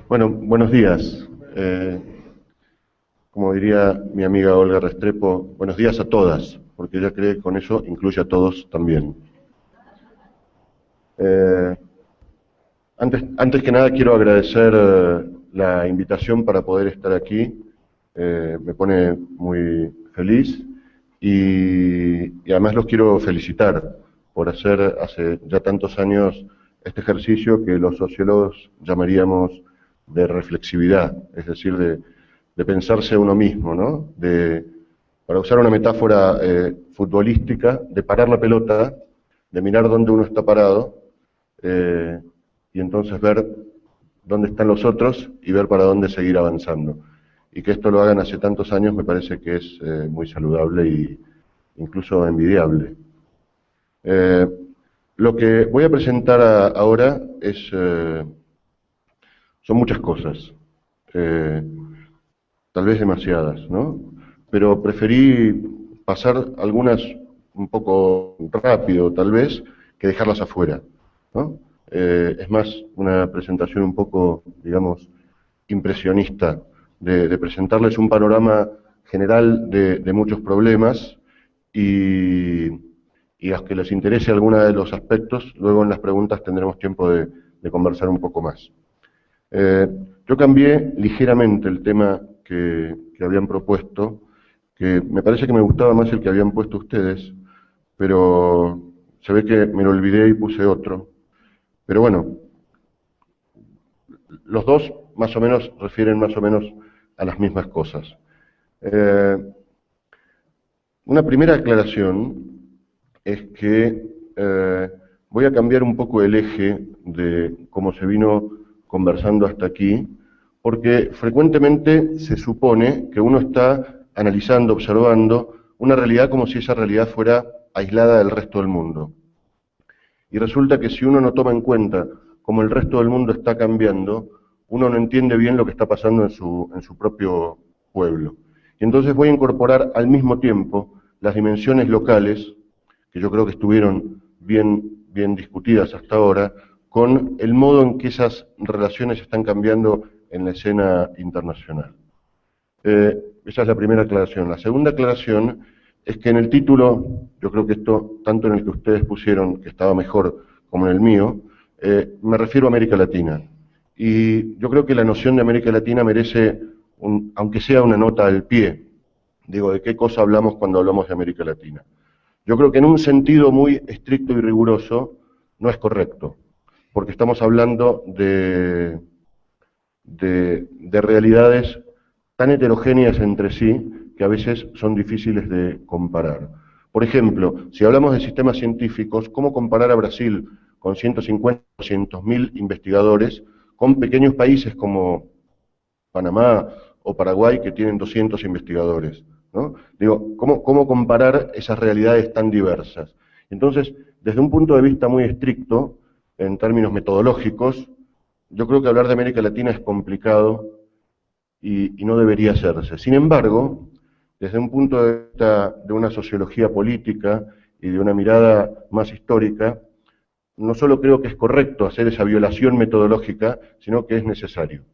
Bueno, buenos días. Como diría mi amiga Olga Restrepo, buenos días a todas, porque ella cree que con eso incluye a todos también. Eh, antes que nada quiero agradecer la invitación para poder estar aquí. Me pone muy feliz y además los quiero felicitar por hacer hace ya tantos años este ejercicio que los sociólogos llamaríamos de reflexividad, es decir, de pensarse a uno mismo, ¿no? Para usar una metáfora futbolística, de parar la pelota, de mirar dónde uno está parado, eh, y entonces ver dónde están los otros y ver para dónde seguir avanzando. Y que esto lo hagan hace tantos años me parece que es muy saludable e incluso envidiable. Eh, lo que voy a presentar ahora son muchas cosas, eh, tal vez demasiadas, ¿no? Pero preferí pasar algunas un poco rápido, tal vez, que dejarlas afuera, ¿no? Es más una presentación un poco, digamos, impresionista, de presentarles un panorama general de muchos problemas y, y a los que les interese alguno de los aspectos, luego en las preguntas tendremos tiempo de conversar un poco más. Eh, yo cambié ligeramente el tema que habían propuesto, que me parece que me gustaba más el que habían puesto ustedes, pero se ve que me lo olvidé y puse otro. Pero bueno, los dos más o menos refieren más o menos a las mismas cosas. Eh, una primera aclaración es que voy a cambiar un poco el eje de cómo se vino conversando hasta aquí, porque frecuentemente se supone que uno está analizando, observando una realidad como si esa realidad fuera aislada del resto del mundo. Y resulta que si uno no toma en cuenta cómo el resto del mundo está cambiando, uno no entiende bien lo que está pasando en su propio pueblo. Y entonces voy a incorporar al mismo tiempo las dimensiones locales, que yo creo que estuvieron bien discutidas hasta ahora, con el modo en que esas relaciones están cambiando en la escena internacional. Esa es la primera aclaración. La segunda aclaración es que en el título, yo creo que esto, tanto en el que ustedes pusieron, que estaba mejor, como en el mío, me refiero a América Latina. Y yo creo que la noción de América Latina merece, aunque sea una nota al pie, digo, de qué cosa hablamos cuando hablamos de América Latina. Yo creo que en un sentido muy estricto y riguroso no es correcto, porque estamos hablando de realidades tan heterogéneas entre sí que a veces son difíciles de comparar. Por ejemplo, si hablamos de sistemas científicos, ¿cómo comparar a Brasil con 150 o 200.000 investigadores con pequeños países como Panamá o Paraguay que tienen 200 investigadores? ¿No? Digo, ¿cómo comparar esas realidades tan diversas? Entonces, desde un punto de vista muy estricto, en términos metodológicos, yo creo que hablar de América Latina es complicado y no debería hacerse. Sin embargo, desde un punto de vista de una sociología política y de una mirada más histórica, no solo creo que es correcto hacer esa violación metodológica, sino que es necesario.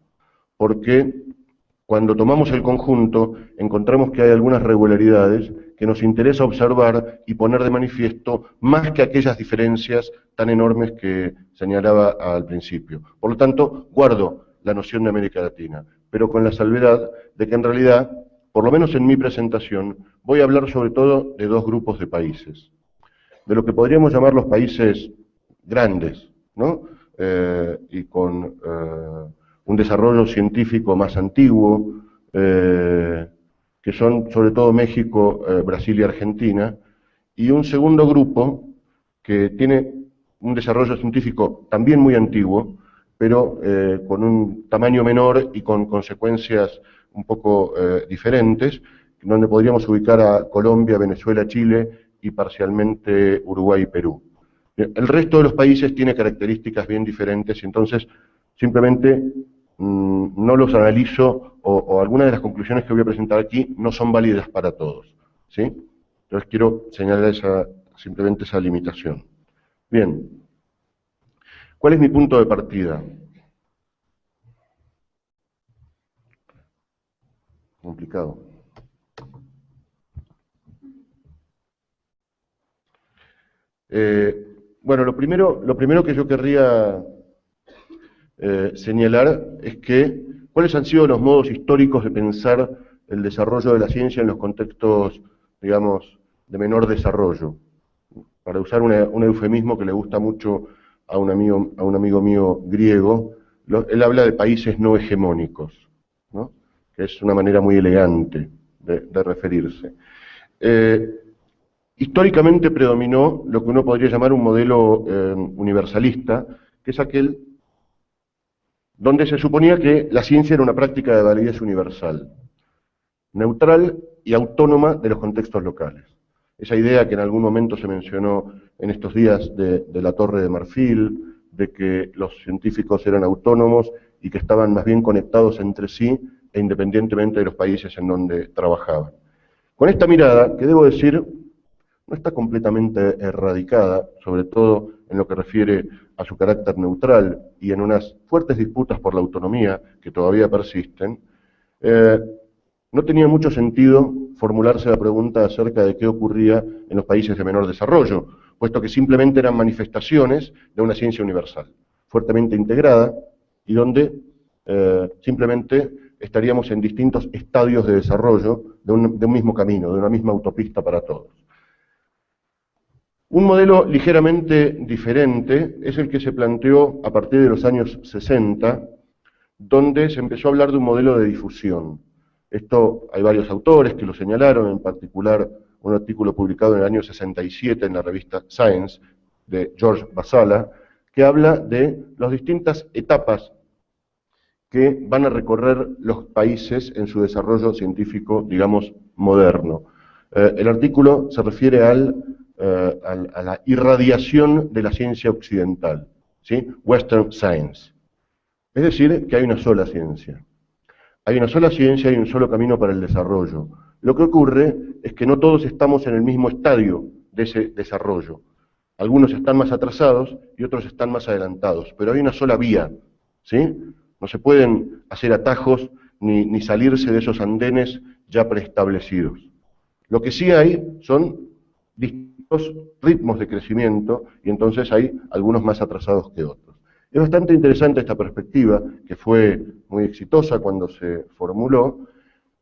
Porque cuando tomamos el conjunto, encontramos que hay algunas regularidades que nos interesa observar y poner de manifiesto más que aquellas diferencias tan enormes que señalaba al principio. Por lo tanto, guardo la noción de América Latina, pero con la salvedad de que en realidad, por lo menos en mi presentación, voy a hablar sobre todo de dos grupos de países. De lo que podríamos llamar los países grandes, ¿no? Y con un desarrollo científico más antiguo, que son sobre todo México, Brasil y Argentina, y un segundo grupo que tiene un desarrollo científico también muy antiguo, pero con un tamaño menor y con consecuencias un poco diferentes, donde podríamos ubicar a Colombia, Venezuela, Chile y parcialmente Uruguay y Perú. El resto de los países tiene características bien diferentes y entonces simplemente no los analizo o algunas de las conclusiones que voy a presentar aquí no son válidas para todos, ¿sí? Entonces quiero señalar simplemente esa limitación. Bien, ¿cuál es mi punto de partida? complicado. Bueno, lo primero que yo querría señalar es que cuáles han sido los modos históricos de pensar el desarrollo de la ciencia en los contextos, digamos, de menor desarrollo. Para usar un eufemismo que le gusta mucho a un amigo mío griego, él habla de países no hegemónicos, ¿no? Que es una manera muy elegante de referirse. Históricamente predominó lo que uno podría llamar un modelo universalista, que es aquel donde se suponía que la ciencia era una práctica de validez universal, neutral y autónoma de los contextos locales. Esa idea que en algún momento se mencionó en estos días de la Torre de Marfil, de que los científicos eran autónomos y que estaban más bien conectados entre sí e independientemente de los países en donde trabajaban. Con esta mirada, que debo decir, no está completamente erradicada, sobre todo en lo que refiere a su carácter neutral y en unas fuertes disputas por la autonomía que todavía persisten, no tenía mucho sentido formularse la pregunta acerca de qué ocurría en los países de menor desarrollo, puesto que simplemente eran manifestaciones de una ciencia universal, fuertemente integrada, y donde simplemente estaríamos en distintos estadios de desarrollo de un mismo camino, de una misma autopista para todos. Un modelo ligeramente diferente es el que se planteó a partir de los años 60, donde se empezó a hablar de un modelo de difusión. Esto hay varios autores que lo señalaron, en particular un artículo publicado en el año 67 en la revista Science, de George Basala, que habla de las distintas etapas que van a recorrer los países en su desarrollo científico, digamos, moderno. El artículo se refiere a la irradiación de la ciencia occidental, ¿sí? Western Science. Es decir, que hay una sola ciencia. Hay una sola ciencia y un solo camino para el desarrollo. Lo que ocurre es que no todos estamos en el mismo estadio de ese desarrollo. Algunos están más atrasados y otros están más adelantados, pero hay una sola vía, ¿sí? No se pueden hacer atajos ni salirse de esos andenes ya preestablecidos. Lo que sí hay son distintos ritmos de crecimiento y entonces hay algunos más atrasados que otros. Es bastante interesante esta perspectiva, que fue muy exitosa cuando se formuló,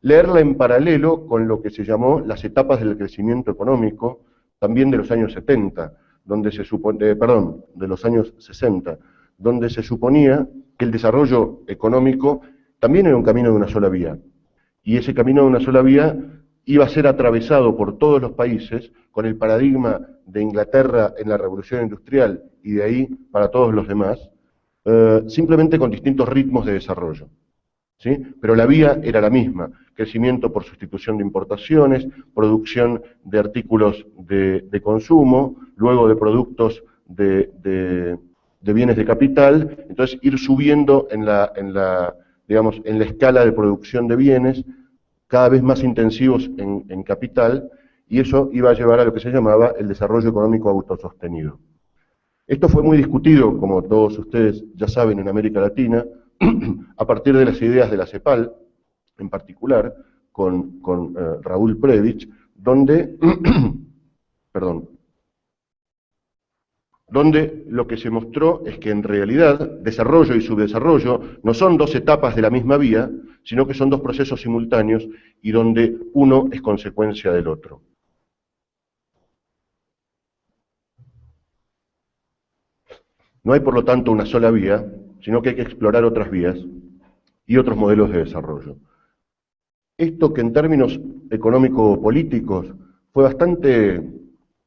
leerla en paralelo con lo que se llamó las etapas del crecimiento económico, también de los años 70, donde se supone, perdón, de los años 60, donde se suponía que el desarrollo económico también era un camino de una sola vía, y ese camino de una sola vía iba a ser atravesado por todos los países con el paradigma de Inglaterra en la Revolución Industrial y de ahí para todos los demás, simplemente con distintos ritmos de desarrollo, ¿sí? Pero la vía era la misma: crecimiento por sustitución de importaciones, producción de artículos de consumo, luego de productos de bienes de capital, entonces ir subiendo digamos, en la escala de producción de bienes, cada vez más intensivos en capital, y eso iba a llevar a lo que se llamaba el desarrollo económico autosostenido. Esto fue muy discutido, como todos ustedes ya saben, en América Latina, a partir de las ideas de la CEPAL, en particular, con Raúl Prebisch, donde, donde lo que se mostró es que en realidad desarrollo y subdesarrollo no son dos etapas de la misma vía, sino que son dos procesos simultáneos y donde uno es consecuencia del otro. No hay, por lo tanto, una sola vía, sino que hay que explorar otras vías y otros modelos de desarrollo. Esto, que en términos económico-políticos fue bastante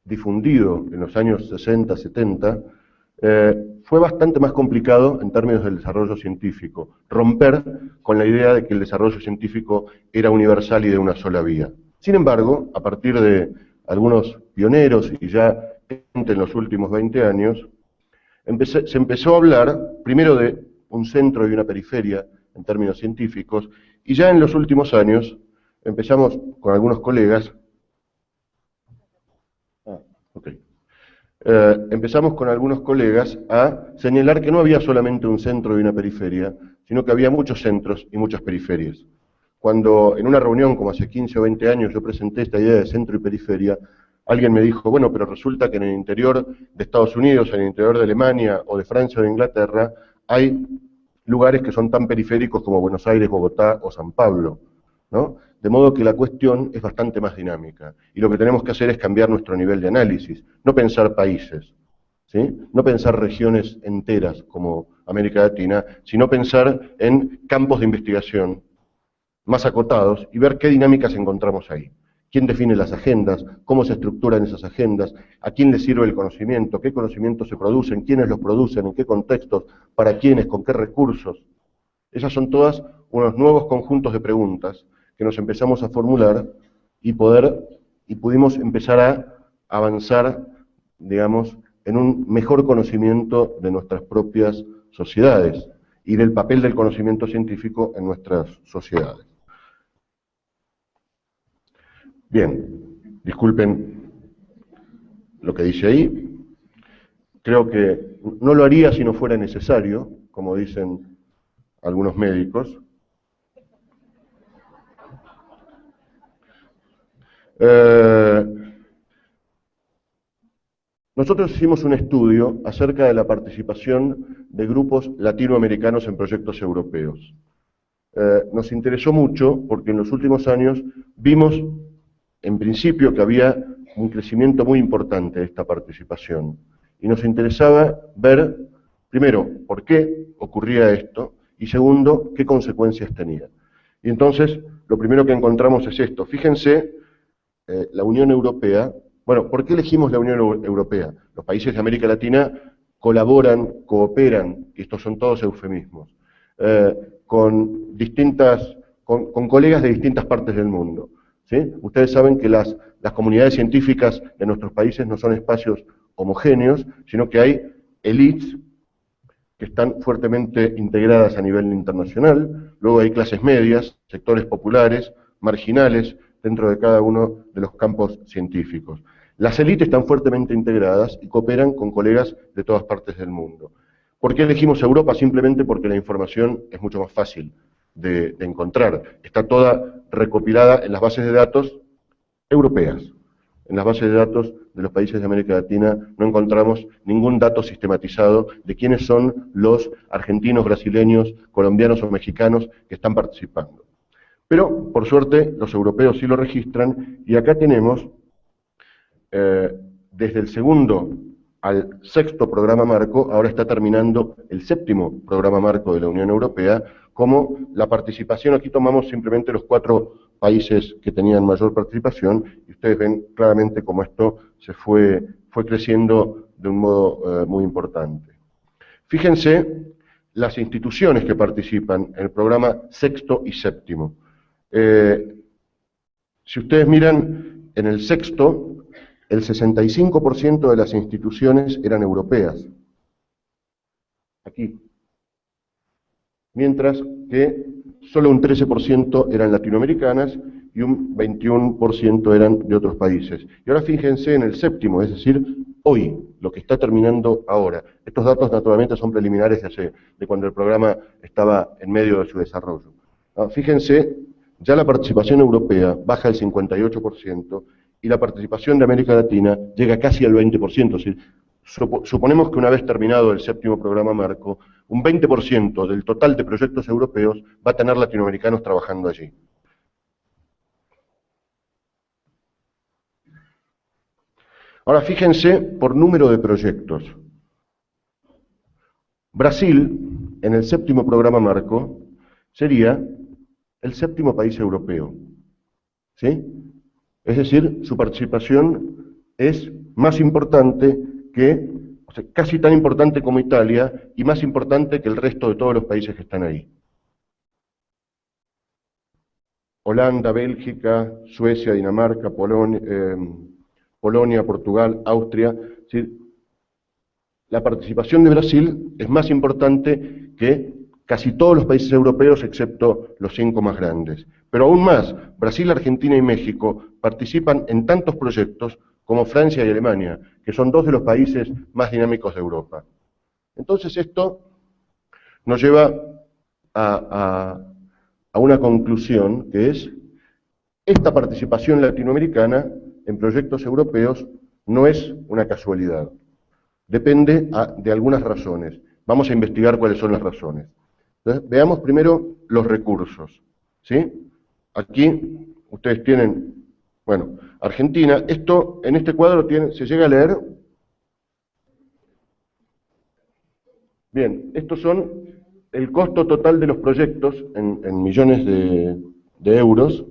difundido en los años 60, 70, fue bastante más complicado en términos del desarrollo científico, romper con la idea de que el desarrollo científico era universal y de una sola vía. Sin embargo, a partir de algunos pioneros y ya en los últimos 20 años, se empezó a hablar primero de un centro y una periferia en términos científicos, y ya en los últimos años empezamos con algunos colegas, a señalar que no había solamente un centro y una periferia, sino que había muchos centros y muchas periferias. cuando en una reunión, como hace 15 o 20 años, yo presenté esta idea de centro y periferia, alguien me dijo, bueno, pero resulta que en el interior de Estados Unidos, en el interior de Alemania, o de Francia o de Inglaterra, hay lugares que son tan periféricos como Buenos Aires, Bogotá o San Pablo, ¿no? De modo que la cuestión es bastante más dinámica. Y lo que tenemos que hacer es cambiar nuestro nivel de análisis, no pensar países, ¿sí? No pensar regiones enteras como América Latina, sino pensar en campos de investigación más acotados y ver qué dinámicas encontramos ahí. ¿Quién define las agendas? ¿Cómo se estructuran esas agendas? ¿A quién le sirve el conocimiento? ¿Qué conocimientos se producen? ¿Quiénes los producen? ¿En qué contextos? ¿Para quiénes? ¿Con qué recursos? Esas son todas unos nuevos conjuntos de preguntas que nos empezamos a formular y pudimos empezar a avanzar, digamos, en un mejor conocimiento de nuestras propias sociedades y del papel del conocimiento científico en nuestras sociedades. Bien, disculpen lo que dice ahí. Creo que no lo haría si no fuera necesario, como dicen algunos médicos. Nosotros hicimos un estudio acerca de la participación de grupos latinoamericanos en proyectos europeos. Nos interesó mucho porque en los últimos años vimos, en principio, que había un crecimiento muy importante de esta participación. Y nos interesaba ver, primero, por qué ocurría esto, y segundo, qué consecuencias tenía. Y entonces, lo primero que encontramos es esto. Fíjense, la Unión Europea. Bueno, ¿por qué elegimos la Unión Europea? Los países de América Latina colaboran, cooperan, y estos son todos eufemismos, con colegas de distintas partes del mundo, ¿sí? Ustedes saben que las comunidades científicas de nuestros países no son espacios homogéneos, sino que hay élites que están fuertemente integradas a nivel internacional, luego hay clases medias, sectores populares, marginales, dentro de cada uno de los campos científicos. Las élites están fuertemente integradas y cooperan con colegas de todas partes del mundo. ¿Por qué elegimos Europa? Simplemente porque la información es mucho más fácil de encontrar. Está toda recopilada en las bases de datos europeas. En las bases de datos de los países de América Latina no encontramos ningún dato sistematizado de quiénes son los argentinos, brasileños, colombianos o mexicanos que están participando. Pero, por suerte, los europeos sí lo registran, y acá tenemos, desde el segundo al sexto programa marco, ahora está terminando el séptimo programa marco de la Unión Europea, como la participación, aquí tomamos simplemente los 4 países que tenían mayor participación, y ustedes ven claramente cómo esto se fue creciendo de un modo muy importante. Fíjense las instituciones que participan en el programa sexto y séptimo. Si ustedes miran en el sexto, el 65% de las instituciones eran europeas, aquí, mientras que solo un 13% eran latinoamericanas y un 21% eran de otros países. Y ahora fíjense en el séptimo, es decir, hoy, lo que está terminando ahora. Estos datos naturalmente son preliminares de cuando el programa estaba en medio de su desarrollo. Fíjense, ya la participación europea baja al 58%, y la participación de América Latina llega casi al 20%, es decir, suponemos que una vez terminado el séptimo programa marco, un 20% del total de proyectos europeos va a tener latinoamericanos trabajando allí. Ahora fíjense por número de proyectos. Brasil, en el séptimo programa marco, sería el séptimo país europeo, ¿sí? Es decir, su participación es más importante que, o sea, casi tan importante como Italia, y más importante que el resto de todos los países que están ahí. Holanda, Bélgica, Suecia, Dinamarca, Polonia, Portugal, Austria. Es decir, la participación de Brasil es más importante que casi todos los países europeos, excepto los 5 más grandes. Pero aún más, Brasil, Argentina y México participan en tantos proyectos como Francia y Alemania, que son 2 de los países más dinámicos de Europa. Entonces esto nos lleva a a una conclusión que es: esta participación latinoamericana en proyectos europeos no es una casualidad. Depende de algunas razones. Vamos a investigar cuáles son las razones. Entonces, veamos primero los recursos, ¿sí? Aquí ustedes tienen, bueno, Argentina. Esto, en este cuadro, se llega a leer. Bien, estos son el costo total de los proyectos en millones de euros.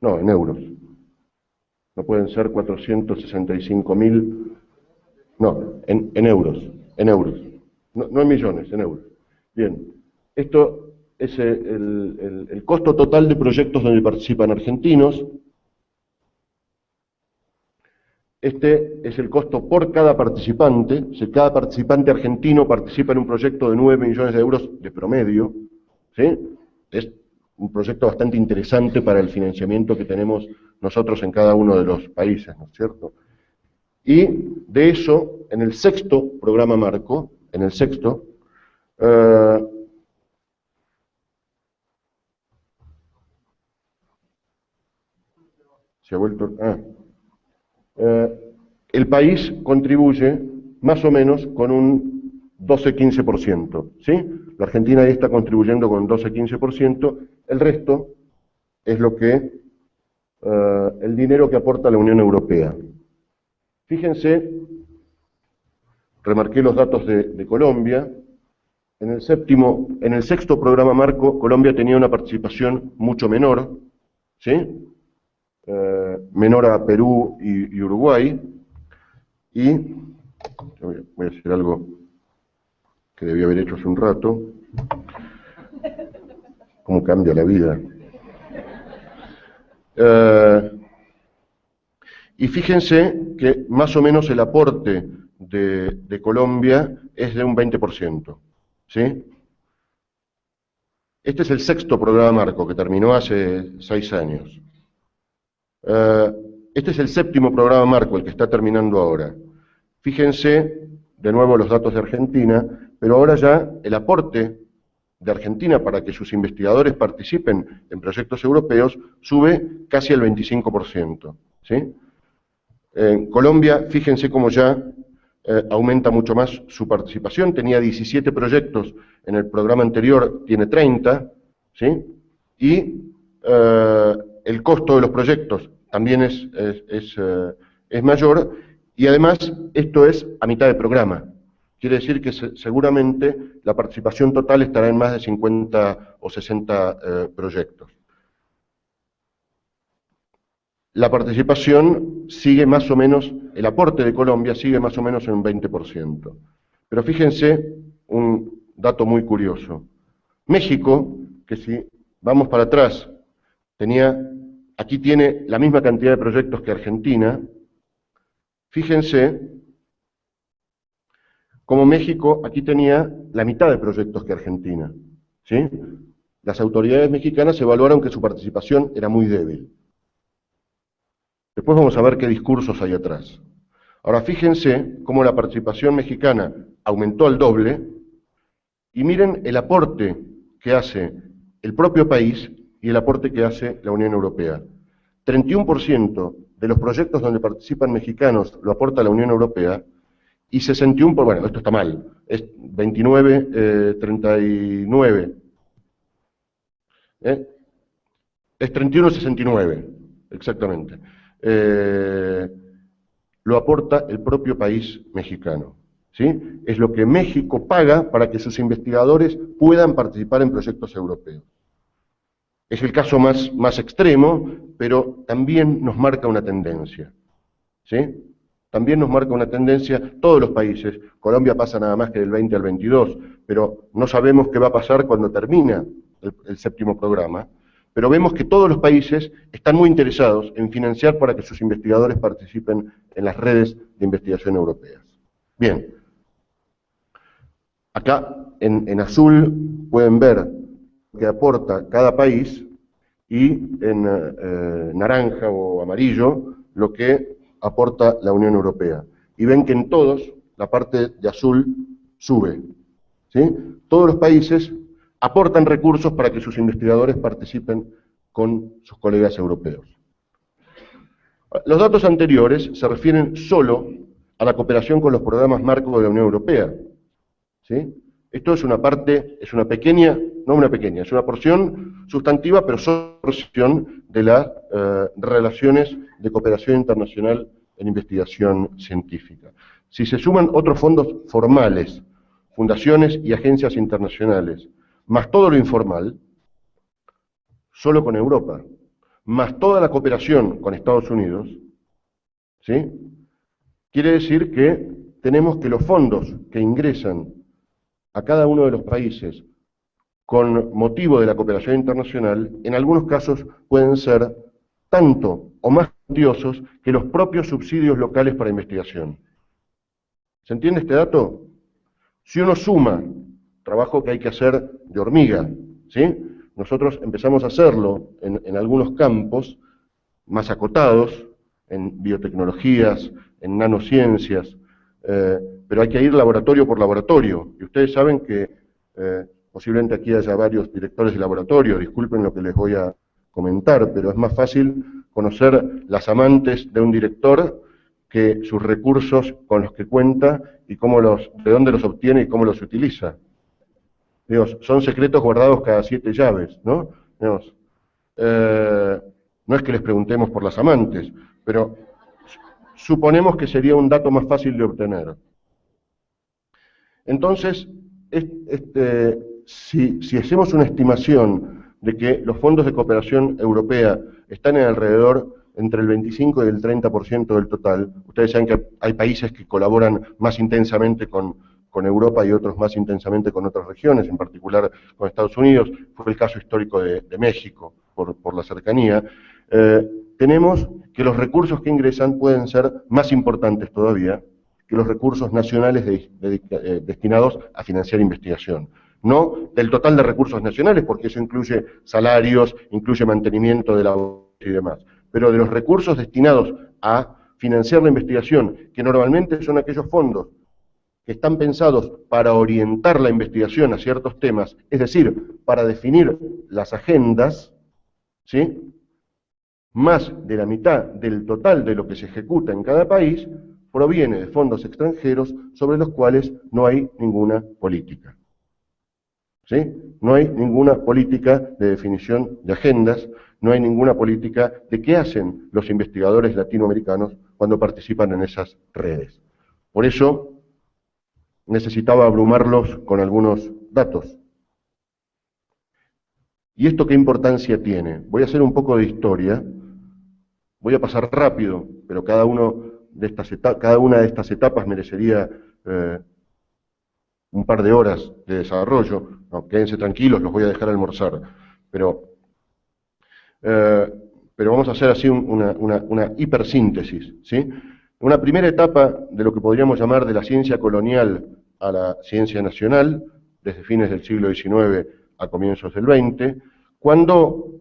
No, en euros. No pueden ser 465.000. No, en euros. En euros. No en millones, en euros. Bien, esto es el costo total de proyectos donde participan argentinos. Este es el costo por cada participante. Si cada participante argentino participa en un proyecto de 9 millones de euros de promedio, ¿sí? Es un proyecto bastante interesante para el financiamiento que tenemos nosotros en cada uno de los países, ¿no es cierto? Y de eso, en el sexto programa marco, en el sexto, se ha vuelto... el país contribuye más o menos con un 12-15%, ¿sí? La Argentina ahí está contribuyendo con un 12-15%, el resto es lo que, el dinero que aporta la Unión Europea. Fíjense, remarqué los datos de Colombia. En el sexto programa marco, Colombia tenía una participación mucho menor, ¿sí? Menor a Perú y Uruguay. Y voy a hacer algo que debía haber hecho hace un rato. ¿Cómo cambia la vida? Y fíjense que más o menos el aporte de Colombia es de un 20%, ¿sí? Este es el sexto programa marco, que terminó hace 6 años. Este es el séptimo programa marco, el que está terminando ahora. Fíjense, de nuevo, los datos de Argentina, pero ahora ya el aporte de Argentina para que sus investigadores participen en proyectos europeos sube casi al 25%, ¿sí? En Colombia, fíjense cómo ya aumenta mucho más su participación. Tenía 17 proyectos en el programa anterior, tiene 30, ¿sí? Y el costo de los proyectos también es mayor, y además esto es a mitad de programa. Quiere decir que seguramente la participación total estará en más de 50 o 60 proyectos. La participación sigue más o menos, el aporte de Colombia sigue más o menos en un 20%. Pero fíjense un dato muy curioso. México, que si vamos para atrás, aquí tiene la misma cantidad de proyectos que Argentina. Fíjense cómo México aquí tenía la mitad de proyectos que Argentina, ¿sí? Las autoridades mexicanas evaluaron que su participación era muy débil. Después vamos a ver qué discursos hay atrás. Ahora fíjense cómo la participación mexicana aumentó al doble, y miren el aporte que hace el propio país y el aporte que hace la Unión Europea. 31% de los proyectos donde participan mexicanos lo aporta la Unión Europea, y 61%, bueno, esto está mal, es 29, 39. Es 31-69, exactamente. Lo aporta el propio país mexicano, ¿sí? Es lo que México paga para que sus investigadores puedan participar en proyectos europeos. Es el caso más extremo, pero también nos marca una tendencia, ¿sí? También nos marca una tendencia, todos los países. Colombia pasa nada más que del 20 al 22, pero no sabemos qué va a pasar cuando termina el séptimo programa. Pero vemos que todos los países están muy interesados en financiar para que sus investigadores participen en las redes de investigación europeas. Bien, acá en azul pueden ver lo que aporta cada país, y en naranja o amarillo lo que aporta la Unión Europea. Y ven que en todos la parte de azul sube, ¿sí? Todos los países aportan recursos para que sus investigadores participen con sus colegas europeos. Los datos anteriores se refieren solo a la cooperación con los programas marco de la Unión Europea, ¿sí? Esto es una parte, es una pequeña, no una pequeña, es una porción sustantiva, pero solo porción de las relaciones de cooperación internacional en investigación científica. Si se suman otros fondos formales, fundaciones y agencias internacionales, más todo lo informal, solo con Europa, más toda la cooperación con Estados Unidos, ¿sí? Quiere decir que tenemos que los fondos que ingresan a cada uno de los países con motivo de la cooperación internacional, en algunos casos pueden ser tanto o más cuantiosos que los propios subsidios locales para investigación. ¿Se entiende este dato? Si uno suma trabajo que hay que hacer de hormiga, ¿sí? Nosotros empezamos a hacerlo en algunos campos más acotados, en biotecnologías, en nanociencias, pero hay que ir laboratorio por laboratorio. Y ustedes saben que posiblemente aquí haya varios directores de laboratorio, disculpen lo que les voy a comentar, pero es más fácil conocer las amantes de un director que sus recursos con los que cuenta y de dónde los obtiene y cómo los utiliza. Dios, son secretos guardados cada 7 llaves, ¿no? Dios, no es que les preguntemos por las amantes, pero suponemos que sería un dato más fácil de obtener. Entonces, si hacemos una estimación de que los fondos de cooperación europea están en alrededor entre el 25 y el 30% del total, ustedes saben que hay países que colaboran más intensamente con Europa y otros más intensamente con otras regiones, en particular con Estados Unidos, fue el caso histórico de México, por la cercanía. Tenemos que los recursos que ingresan pueden ser más importantes todavía que los recursos nacionales destinados a financiar investigación. No del total de recursos nacionales, porque eso incluye salarios, incluye mantenimiento de la y demás, pero de los recursos destinados a financiar la investigación, que normalmente son aquellos fondos que están pensados para orientar la investigación a ciertos temas, es decir, para definir las agendas, ¿sí? Más de la mitad del total de lo que se ejecuta en cada país proviene de fondos extranjeros sobre los cuales no hay ninguna política. ¿Sí? No hay ninguna política de definición de agendas, no hay ninguna política de qué hacen los investigadores latinoamericanos cuando participan en esas redes. Por eso necesitaba abrumarlos con algunos datos. ¿Y esto qué importancia tiene? Voy a hacer un poco de historia, voy a pasar rápido, pero cada una de estas etapas merecería un par de horas de desarrollo. No, quédense tranquilos, los voy a dejar almorzar. Pero vamos a hacer así una hipersíntesis, ¿sí? Una primera etapa de lo que podríamos llamar de la ciencia colonial a la ciencia nacional, desde fines del siglo XIX a comienzos del XX, cuando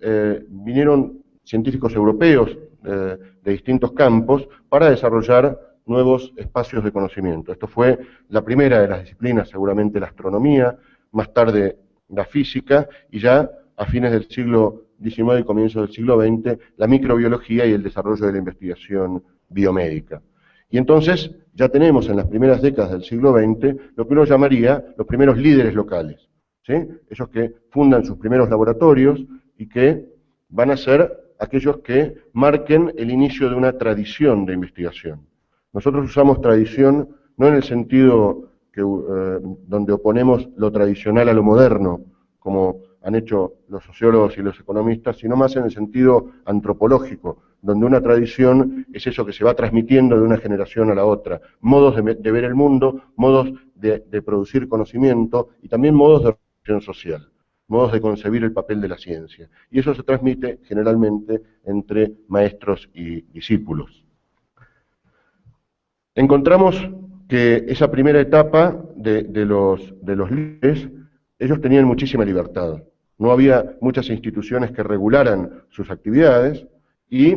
vinieron científicos europeos de distintos campos para desarrollar nuevos espacios de conocimiento. Esto fue la primera de las disciplinas, seguramente la astronomía, más tarde la física, y ya a fines del siglo XIX y comienzos del siglo XX, la microbiología y el desarrollo de la investigación biomédica. Y entonces ya tenemos en las primeras décadas del siglo XX lo que uno llamaría los primeros líderes locales, ¿sí? Esos que fundan sus primeros laboratorios y que van a ser aquellos que marquen el inicio de una tradición de investigación. Nosotros usamos tradición no en el sentido que, donde oponemos lo tradicional a lo moderno, como han hecho los sociólogos y los economistas, sino más en el sentido antropológico, donde una tradición es eso que se va transmitiendo de una generación a la otra, modos de ver el mundo, modos de producir conocimiento y también modos de organización social, modos de concebir el papel de la ciencia. Y eso se transmite generalmente entre maestros y discípulos. Encontramos que esa primera etapa de los líderes, ellos tenían muchísima libertad. No había muchas instituciones que regularan sus actividades, y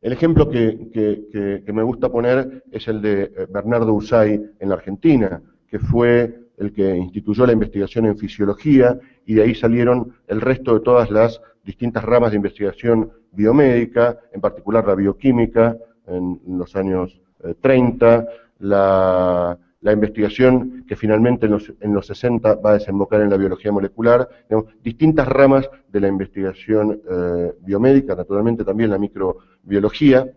el ejemplo que me gusta poner es el de Bernardo Usay en la Argentina, que fue el que instituyó la investigación en fisiología, y de ahí salieron el resto de todas las distintas ramas de investigación biomédica, en particular la bioquímica, en los años 30, la investigación que finalmente en los 60 va a desembocar en la biología molecular, digamos, distintas ramas de la investigación biomédica, naturalmente también la microbiología,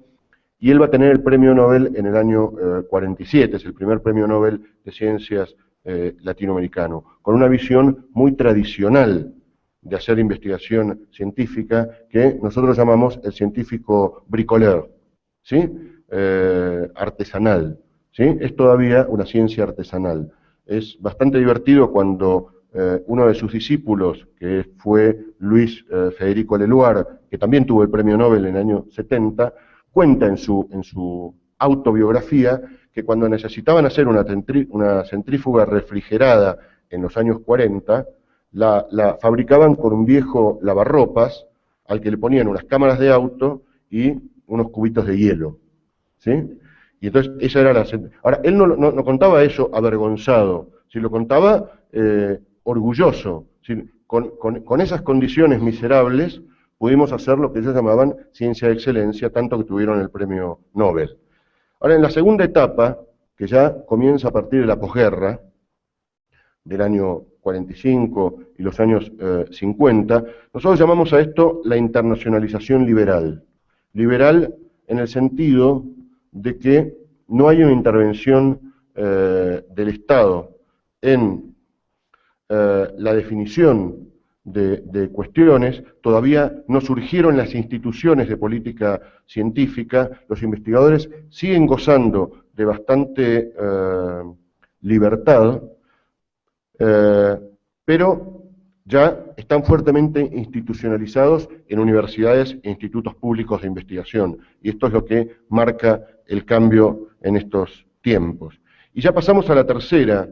y él va a tener el premio Nobel en el año 47, es el primer premio Nobel de Ciencias latinoamericano, con una visión muy tradicional de hacer investigación científica que nosotros llamamos el científico bricoleur, ¿sí? Artesanal, ¿sí? Es todavía una ciencia artesanal. Es bastante divertido cuando uno de sus discípulos, que fue Luis Federico Leloir, que también tuvo el premio Nobel en el año 70, cuenta en su autobiografía que cuando necesitaban hacer una centrífuga refrigerada en los años 40, la fabricaban con un viejo lavarropas al que le ponían unas cámaras de auto y unos cubitos de hielo, ¿sí? Y entonces esa era la... Ahora, él no contaba eso avergonzado, si lo contaba orgulloso. ¿Sí? Con esas condiciones miserables pudimos hacer lo que ellos llamaban ciencia de excelencia, tanto que tuvieron el premio Nobel. Ahora, en la segunda etapa, que ya comienza a partir de la posguerra, del año 45 y los años 50, nosotros llamamos a esto la internacionalización liberal. Liberal en el sentido de que no hay una intervención del Estado en la definición de cuestiones, todavía no surgieron las instituciones de política científica, los investigadores siguen gozando de bastante libertad, pero ya están fuertemente institucionalizados en universidades e institutos públicos de investigación, y esto es lo que marca el cambio en estos tiempos. Y ya pasamos a la tercera,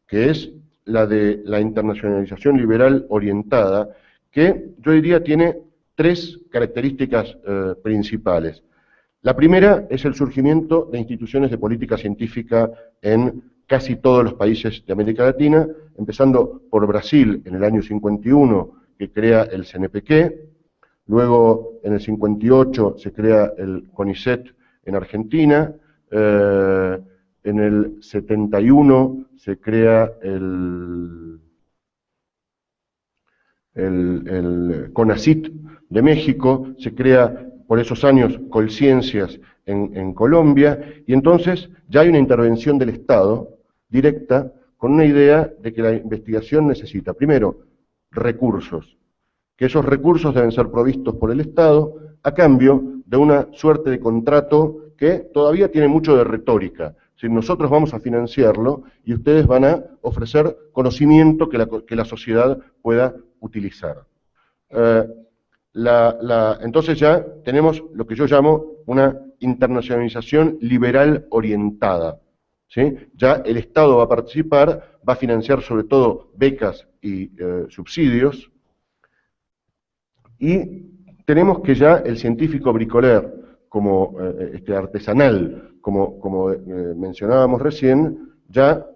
que es la de la internacionalización liberal orientada, que yo diría tiene tres características principales. La primera es el surgimiento de instituciones de política científica en casi todos los países de América Latina, empezando por Brasil en el año 51, que crea el CNPq, luego en el 58 se crea el CONICET en Argentina, en el 71 se crea el CONACYT de México, se crea por esos años Colciencias en Colombia, y entonces ya hay una intervención del Estado directa con una idea de que la investigación necesita, primero, recursos, que esos recursos deben ser provistos por el Estado a cambio de una suerte de contrato que todavía tiene mucho de retórica. Es decir, nosotros vamos a financiarlo y ustedes van a ofrecer conocimiento que la sociedad pueda utilizar. Entonces ya tenemos lo que yo llamo una internacionalización liberal orientada, ¿sí? Ya el Estado va a participar, va a financiar sobre todo becas y subsidios, y tenemos que ya el científico bricoleur, como artesanal, como mencionábamos recién, ya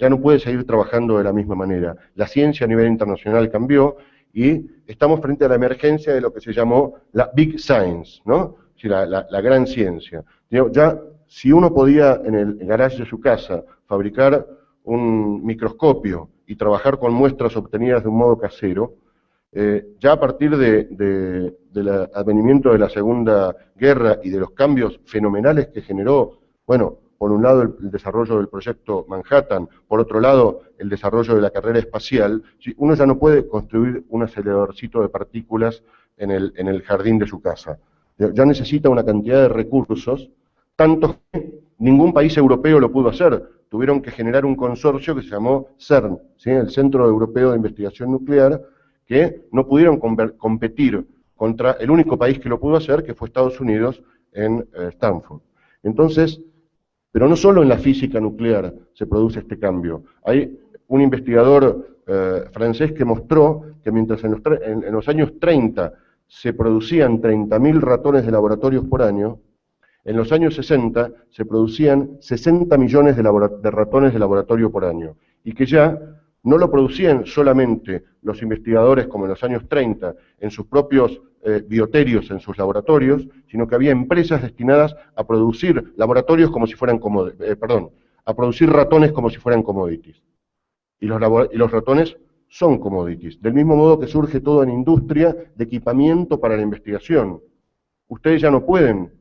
no puede seguir trabajando de la misma manera. La ciencia a nivel internacional cambió y estamos frente a la emergencia de lo que se llamó la Big Science, ¿no? La gran ciencia. Ya, si uno podía en el garage de su casa fabricar un microscopio y trabajar con muestras obtenidas de un modo casero, ya a partir del advenimiento de la Segunda Guerra y de los cambios fenomenales que generó, bueno, por un lado el desarrollo del proyecto Manhattan, por otro lado el desarrollo de la carrera espacial, uno ya no puede construir un aceleradorcito de partículas en el jardín de su casa. Ya necesita una cantidad de recursos, tanto que ningún país europeo lo pudo hacer. Tuvieron que generar un consorcio que se llamó CERN, ¿sí? El Centro Europeo de Investigación Nuclear, que no pudieron competir contra el único país que lo pudo hacer, que fue Estados Unidos en Stanford. Entonces, pero no solo en la física nuclear se produce este cambio. Hay un investigador francés que mostró que mientras en los años 30 se producían 30.000 ratones de laboratorios por año, en los años 60 se producían 60 millones de ratones de laboratorio por año. y que ya no lo producían solamente los investigadores como en los años 30 en sus propios bioterios, en sus laboratorios, sino que había empresas destinadas a producir laboratorios como si fueran a producir ratones como si fueran commodities. Y los ratones son commodities, del mismo modo que surge todo en industria de equipamiento para la investigación. Ustedes ya no pueden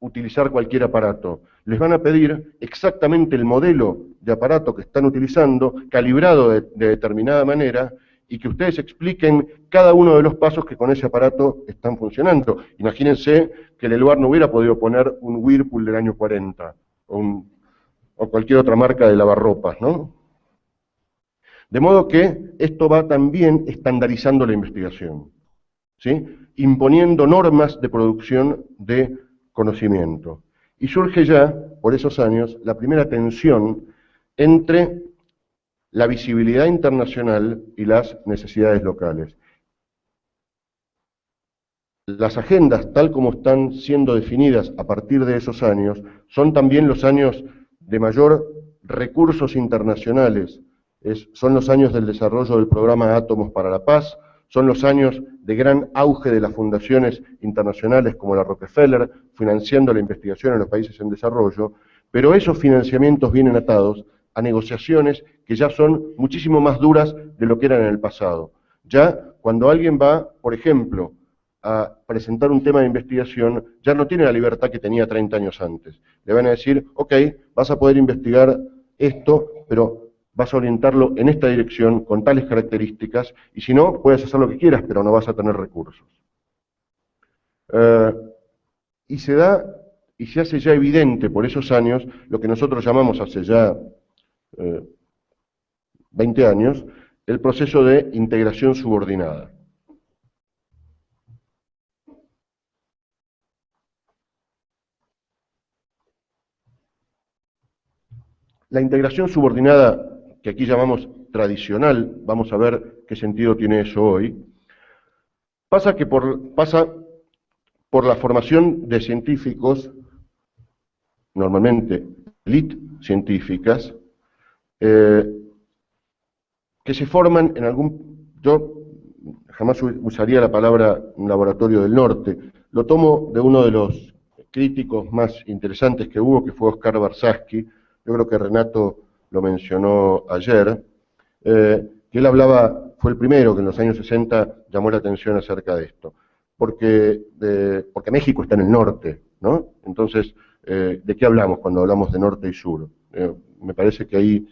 utilizar cualquier aparato. Les van a pedir exactamente el modelo de aparato que están utilizando, calibrado de determinada manera, y que ustedes expliquen cada uno de los pasos que con ese aparato están funcionando. Imagínense que el Eluard no hubiera podido poner un Whirlpool del año 40, o cualquier otra marca de lavarropas, ¿no? De modo que esto va también estandarizando la investigación, ¿sí? Imponiendo normas de producción de conocimiento. Y surge ya, por esos años, la primera tensión entre la visibilidad internacional y las necesidades locales. Las agendas, tal como están siendo definidas a partir de esos años, son también los años de mayor recursos internacionales. Son los años del desarrollo del programa Átomos para la Paz, son los años de gran auge de las fundaciones internacionales como la Rockefeller, financiando la investigación en los países en desarrollo, pero esos financiamientos vienen atados a negociaciones que ya son muchísimo más duras de lo que eran en el pasado. Ya cuando alguien va, por ejemplo, a presentar un tema de investigación, ya no tiene la libertad que tenía 30 años antes. Le van a decir, ok, vas a poder investigar esto, pero vas a orientarlo en esta dirección, con tales características, y si no, puedes hacer lo que quieras, pero no vas a tener recursos. Y se hace ya evidente por esos años, lo que nosotros llamamos hace ya 20 años, el proceso de integración subordinada. La integración subordinada, que aquí llamamos tradicional, vamos a ver qué sentido tiene eso hoy, pasa por la formación de científicos, normalmente elite científicas, que se forman en yo jamás usaría la palabra un laboratorio del norte, lo tomo de uno de los críticos más interesantes que hubo, que fue Oscar Barsaski. Yo creo que Renato lo mencionó ayer, que él fue el primero que en los años 60 llamó la atención acerca de esto, porque México está en el norte, ¿no? Entonces, ¿de qué hablamos cuando hablamos de norte y sur? Me parece que ahí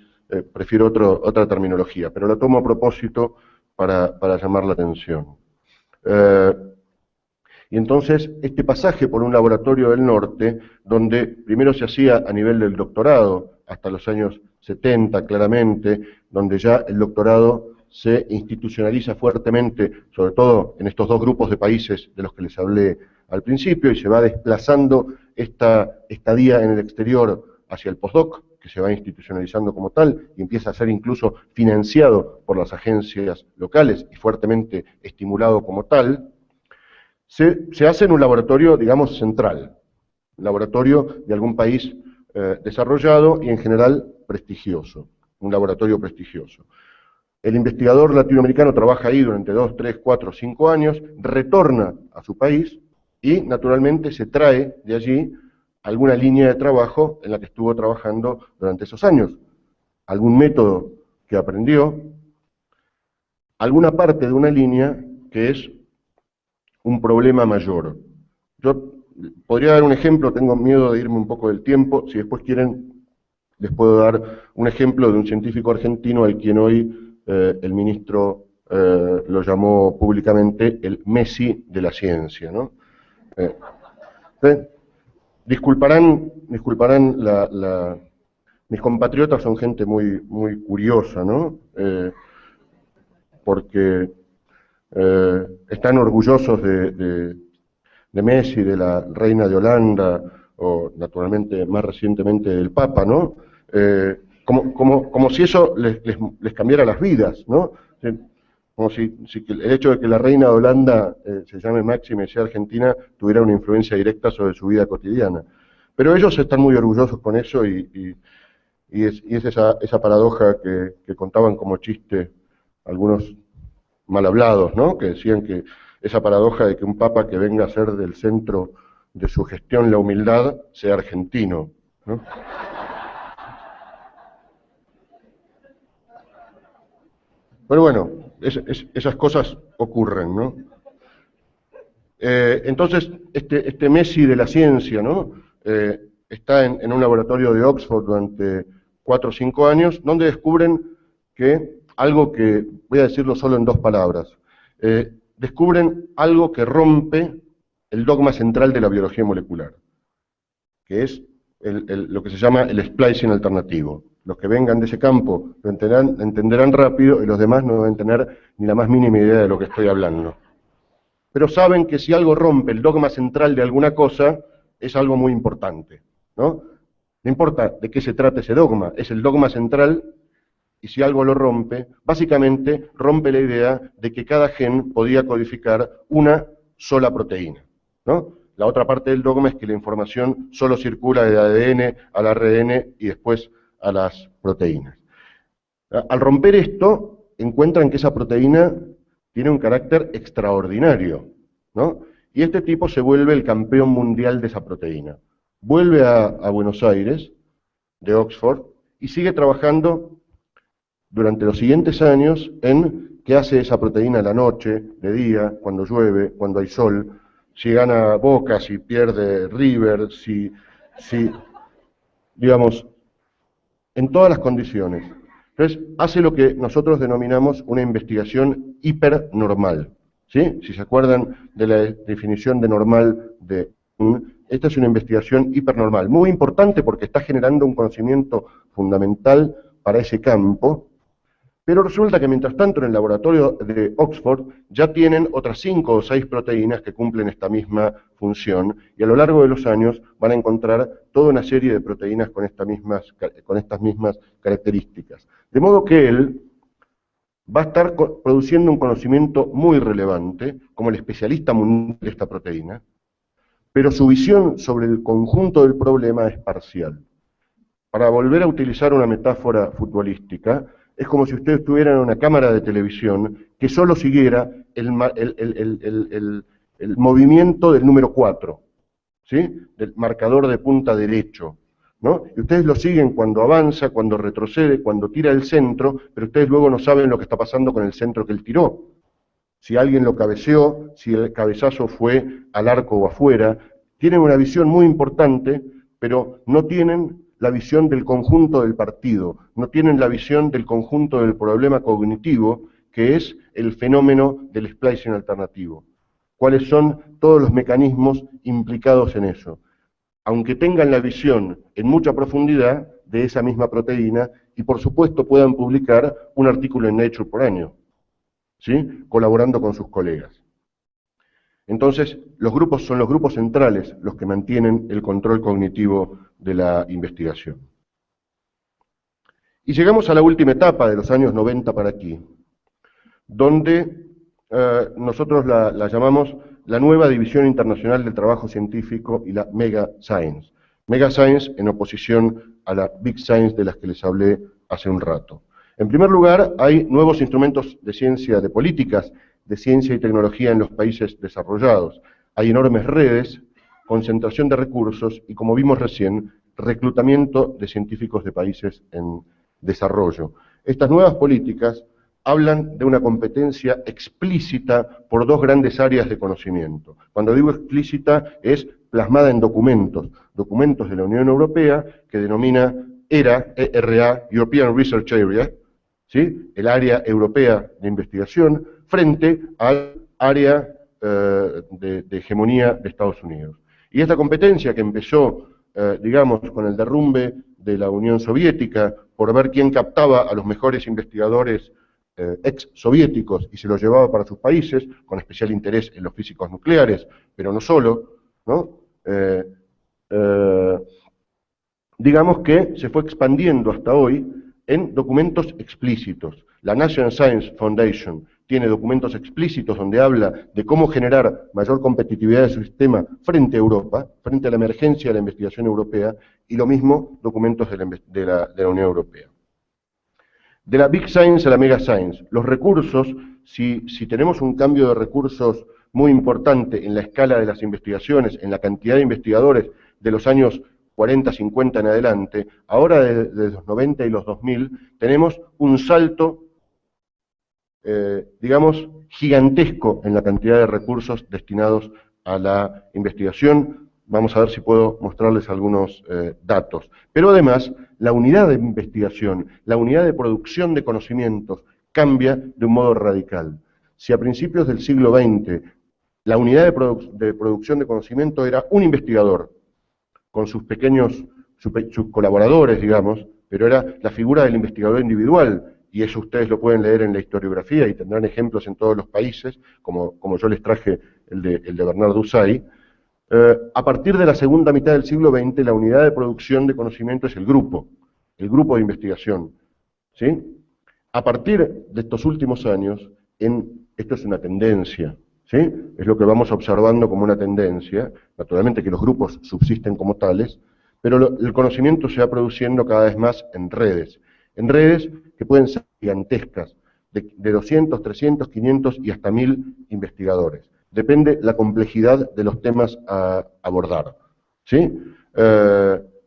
prefiero otra terminología, pero la tomo a propósito para llamar la atención. Y entonces, este pasaje por un laboratorio del norte, donde primero se hacía a nivel del doctorado, hasta los años 70 claramente, donde ya el doctorado se institucionaliza fuertemente, sobre todo en estos dos grupos de países de los que les hablé al principio, y se va desplazando esta estadía en el exterior hacia el postdoc, que se va institucionalizando como tal, y empieza a ser incluso financiado por las agencias locales y fuertemente estimulado como tal. Se hace en un laboratorio, digamos, central, un laboratorio de algún país desarrollado y en general prestigioso, un laboratorio prestigioso. El investigador latinoamericano trabaja ahí durante 2, 3, 4, 5 años, retorna a su país y naturalmente se trae de allí alguna línea de trabajo en la que estuvo trabajando durante esos años, algún método que aprendió, alguna parte de una línea que es un problema mayor. Yo podría dar un ejemplo, tengo miedo de irme un poco del tiempo, si después quieren les puedo dar un ejemplo de un científico argentino al quien hoy el ministro lo llamó públicamente el Messi de la ciencia, ¿no? Disculparán mis compatriotas son gente muy, muy curiosa, ¿no? Porque están orgullosos de Messi, de la reina de Holanda, o naturalmente más recientemente del Papa, ¿no? Como si eso les cambiara las vidas, ¿no? Como si el hecho de que la reina de Holanda se llame Máxima y sea argentina tuviera una influencia directa sobre su vida cotidiana. Pero ellos están muy orgullosos con eso y y es esa paradoja que contaban como chiste algunos mal hablados, ¿no? Que decían que esa paradoja de que un papa que venga a ser del centro de su gestión la humildad sea argentino, ¿no? Pero bueno, esas cosas ocurren, ¿no? Entonces, este Messi de la ciencia, ¿no? Está en un laboratorio de Oxford durante 4 o 5 años, donde descubren que algo que, voy a decirlo solo en 2 palabras, descubren algo que rompe el dogma central de la biología molecular, que es lo que se llama el splicing alternativo. Los que vengan de ese campo lo entenderán rápido y los demás no deben tener ni la más mínima idea de lo que estoy hablando. Pero saben que si algo rompe el dogma central de alguna cosa, es algo muy importante, ¿no? No importa de qué se trata ese dogma, es el dogma central, y si algo lo rompe, básicamente rompe la idea de que cada gen podía codificar una sola proteína, ¿no? La otra parte del dogma es que la información solo circula del ADN al ARN y después a las proteínas. Al romper esto, encuentran que esa proteína tiene un carácter extraordinario, ¿no? Y este tipo se vuelve el campeón mundial de esa proteína. Vuelve a Buenos Aires, de Oxford, y sigue trabajando durante los siguientes años en qué hace esa proteína a la noche, de día, cuando llueve, cuando hay sol, si gana Boca, si pierde River, digamos, en todas las condiciones. Entonces, hace lo que nosotros denominamos una investigación hipernormal, ¿sí? Si se acuerdan de la definición de normal de esta es una investigación hipernormal, muy importante porque está generando un conocimiento fundamental para ese campo, pero resulta que mientras tanto en el laboratorio de Oxford ya tienen otras 5 o 6 proteínas que cumplen esta misma función, y a lo largo de los años van a encontrar toda una serie de proteínas con estas mismas características. De modo que él va a estar produciendo un conocimiento muy relevante, como el especialista mundial de esta proteína, pero su visión sobre el conjunto del problema es parcial. Para volver a utilizar una metáfora futbolística, es como si usted estuviera en una cámara de televisión que solo siguiera el movimiento del número 4, ¿sí? Del marcador de punta derecho, ¿no? Y ustedes lo siguen cuando avanza, cuando retrocede, cuando tira el centro, pero ustedes luego no saben lo que está pasando con el centro que él tiró. Si alguien lo cabeceó, si el cabezazo fue al arco o afuera. Tienen una visión muy importante, pero no tienen la visión del conjunto del partido, no tienen la visión del conjunto del problema cognitivo, que es el fenómeno del splicing alternativo. ¿Cuáles son todos los mecanismos implicados en eso? Aunque tengan la visión en mucha profundidad de esa misma proteína, y por supuesto puedan publicar un artículo en Nature por año, ¿sí? Colaborando con sus colegas. Entonces, los grupos son los grupos centrales los que mantienen el control cognitivo de la investigación. Y llegamos a la última etapa de los años 90 para aquí, donde nosotros la llamamos la nueva División Internacional del Trabajo Científico y la Mega Science. Mega Science en oposición a la Big Science de las que les hablé hace un rato. En primer lugar, hay nuevos instrumentos de ciencia, de políticas de ciencia y tecnología en los países desarrollados. Hay enormes redes, concentración de recursos y, como vimos recién, reclutamiento de científicos de países en desarrollo. Estas nuevas políticas hablan de una competencia explícita por 2 grandes áreas de conocimiento. Cuando digo explícita, es plasmada en documentos de la Unión Europea, que denomina ERA, European Research Area, ¿sí? El área europea de investigación, frente al área de hegemonía de Estados Unidos. Y esta competencia que empezó, digamos, con el derrumbe de la Unión Soviética, por ver quién captaba a los mejores investigadores ex-soviéticos y se los llevaba para sus países, con especial interés en los físicos nucleares, pero no solo, ¿no? Digamos que se fue expandiendo hasta hoy en documentos explícitos. La National Science Foundation, tiene documentos explícitos donde habla de cómo generar mayor competitividad de su sistema frente a Europa, frente a la emergencia de la investigación europea, y lo mismo documentos de la Unión Europea. De la Big Science a la Mega Science, los recursos, si tenemos un cambio de recursos muy importante en la escala de las investigaciones, en la cantidad de investigadores de los años 40, 50 en adelante, ahora desde los 90 y los 2000, tenemos un salto, digamos, gigantesco en la cantidad de recursos destinados a la investigación. Vamos a ver si puedo mostrarles algunos datos. Pero además, la unidad de investigación, la unidad de producción de conocimientos, cambia de un modo radical. Si a principios del siglo XX la unidad de producción de conocimiento era un investigador, con sus pequeños, sus colaboradores, digamos, pero era la figura del investigador individual, y eso ustedes lo pueden leer en la historiografía y tendrán ejemplos en todos los países, como yo les traje el de Bernard Dusay. A partir de la segunda mitad del siglo XX, la unidad de producción de conocimiento es el grupo de investigación, ¿sí? A partir de estos últimos años, esto es una tendencia, ¿sí? Es lo que vamos observando como una tendencia, naturalmente que los grupos subsisten como tales, pero el conocimiento se va produciendo cada vez más en redes que pueden ser gigantescas, de 200, 300, 500 y hasta 1000 investigadores. Depende la complejidad de los temas a abordar, ¿sí?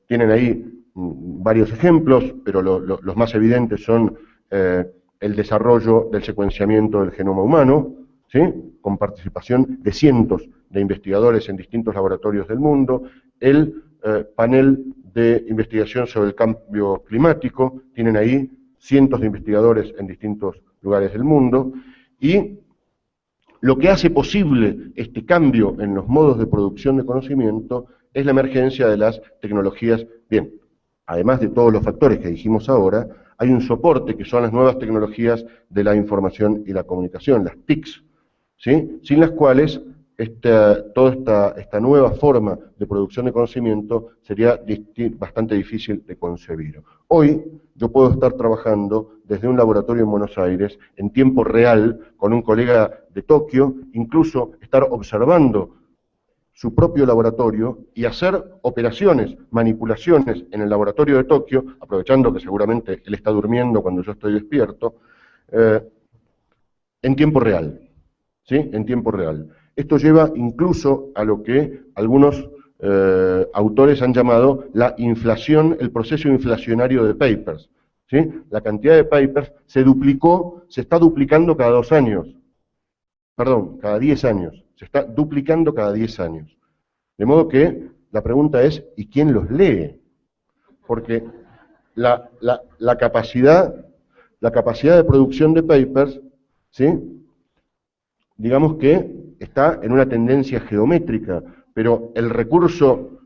Tienen ahí varios ejemplos, pero los más evidentes son el desarrollo del secuenciamiento del genoma humano, ¿sí? Con participación de cientos de investigadores en distintos laboratorios del mundo, el panel de investigación sobre el cambio climático, tienen ahí cientos de investigadores en distintos lugares del mundo, y lo que hace posible este cambio en los modos de producción de conocimiento es la emergencia de las tecnologías. Bien, además de todos los factores que dijimos ahora, hay un soporte que son las nuevas tecnologías de la información y la comunicación, las TICs, ¿sí? Sin las cuales toda esta nueva forma de producción de conocimiento sería bastante difícil de concebir. Hoy yo puedo estar trabajando desde un laboratorio en Buenos Aires en tiempo real con un colega de Tokio, incluso estar observando su propio laboratorio y hacer operaciones, manipulaciones en el laboratorio de Tokio, aprovechando que seguramente él está durmiendo cuando yo estoy despierto, en tiempo real, ¿sí? En tiempo real. Esto lleva incluso a lo que algunos autores han llamado la inflación, el proceso inflacionario de papers, ¿sí? La cantidad de papers se está duplicando cada 2 años, perdón, cada 10 años, se está duplicando cada 10 años. De modo que la pregunta es, ¿y quién los lee? Porque la capacidad de producción de papers, ¿sí? Digamos que está en una tendencia geométrica, pero el recurso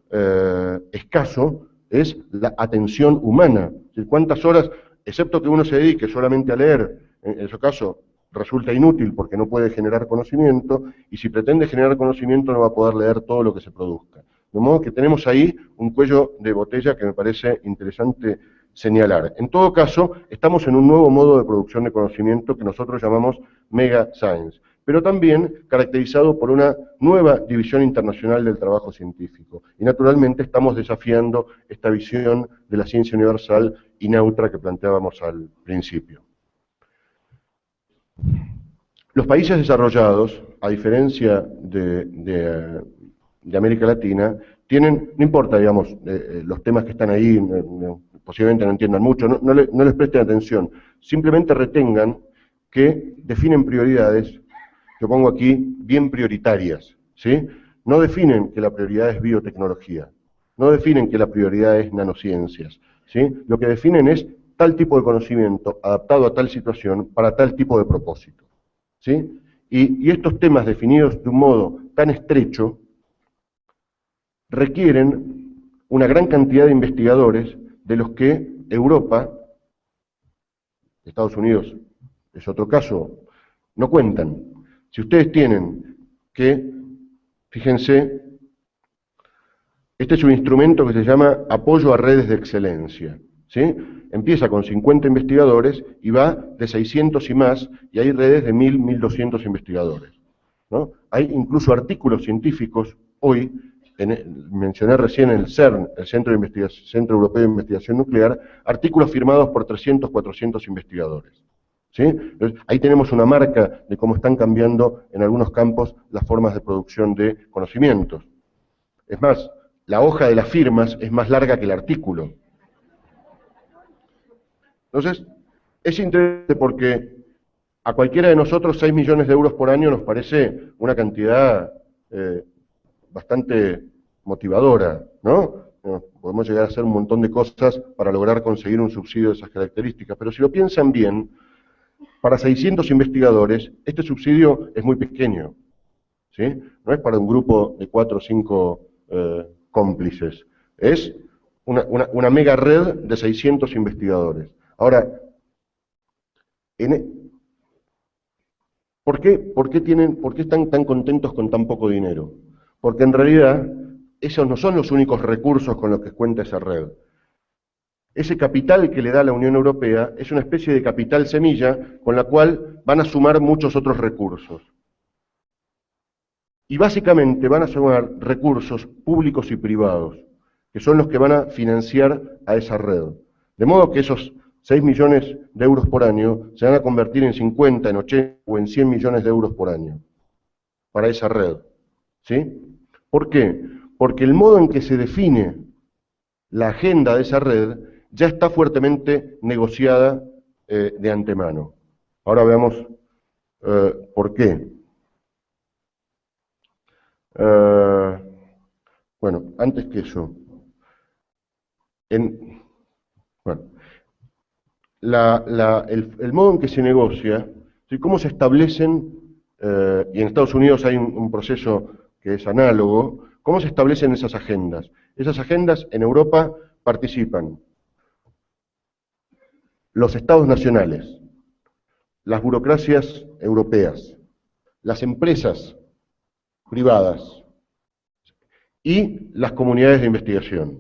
escaso es la atención humana. ¿Cuántas horas, excepto que uno se dedique solamente a leer, en ese caso resulta inútil porque no puede generar conocimiento, y si pretende generar conocimiento no va a poder leer todo lo que se produzca. De modo que tenemos ahí un cuello de botella que me parece interesante señalar. En todo caso, estamos en un nuevo modo de producción de conocimiento que nosotros llamamos Mega Science, pero también caracterizado por una nueva división internacional del trabajo científico. Y naturalmente estamos desafiando esta visión de la ciencia universal y neutra que planteábamos al principio. Los países desarrollados, a diferencia de América Latina, tienen, no importa, digamos, los temas que están ahí, posiblemente no entiendan mucho, no les presten atención, simplemente retengan que definen prioridades, yo pongo aquí, bien prioritarias, ¿sí? No definen que la prioridad es biotecnología, no definen que la prioridad es nanociencias, ¿sí? Lo que definen es tal tipo de conocimiento adaptado a tal situación para tal tipo de propósito, ¿sí? Y estos temas definidos de un modo tan estrecho requieren una gran cantidad de investigadores de los que Europa, Estados Unidos es otro caso, no cuentan. Si ustedes tienen que, fíjense, este es un instrumento que se llama apoyo a redes de excelencia, ¿sí? Empieza con 50 investigadores y va de 600 y más, y hay redes de 1000, 1200 investigadores, ¿no? Hay incluso artículos científicos hoy, mencioné recién el CERN, el Centro Europeo de Investigación Nuclear, artículos firmados por 300, 400 investigadores. ¿Sí? Entonces, ahí tenemos una marca de cómo están cambiando en algunos campos las formas de producción de conocimientos. Es más, la hoja de las firmas es más larga que el artículo. Entonces, es interesante porque a cualquiera de nosotros 6 millones de euros por año nos parece una cantidad bastante motivadora, ¿no? Podemos llegar a hacer un montón de cosas para lograr conseguir un subsidio de esas características, pero si lo piensan bien, para 600 investigadores, este subsidio es muy pequeño, ¿sí? No es para un grupo de 4 o 5 cómplices, es una mega red de 600 investigadores. Ahora, ¿por qué están tan contentos con tan poco dinero? Porque en realidad, esos no son los únicos recursos con los que cuenta esa red. Ese capital que le da la Unión Europea es una especie de capital semilla con la cual van a sumar muchos otros recursos. Y básicamente van a sumar recursos públicos y privados, que son los que van a financiar a esa red. De modo que esos 6 millones de euros por año se van a convertir en 50, en 80 o en 100 millones de euros por año para esa red. ¿Sí? ¿Por qué? Porque el modo en que se define la agenda de esa red ya está fuertemente negociada de antemano. Ahora veamos por qué. Bueno, antes que eso, bueno, el modo en que se negocia, ¿sí? Cómo se establecen, y en Estados Unidos hay un proceso que es análogo, cómo se establecen esas agendas. Esas agendas en Europa participan los estados nacionales, las burocracias europeas, las empresas privadas y las comunidades de investigación.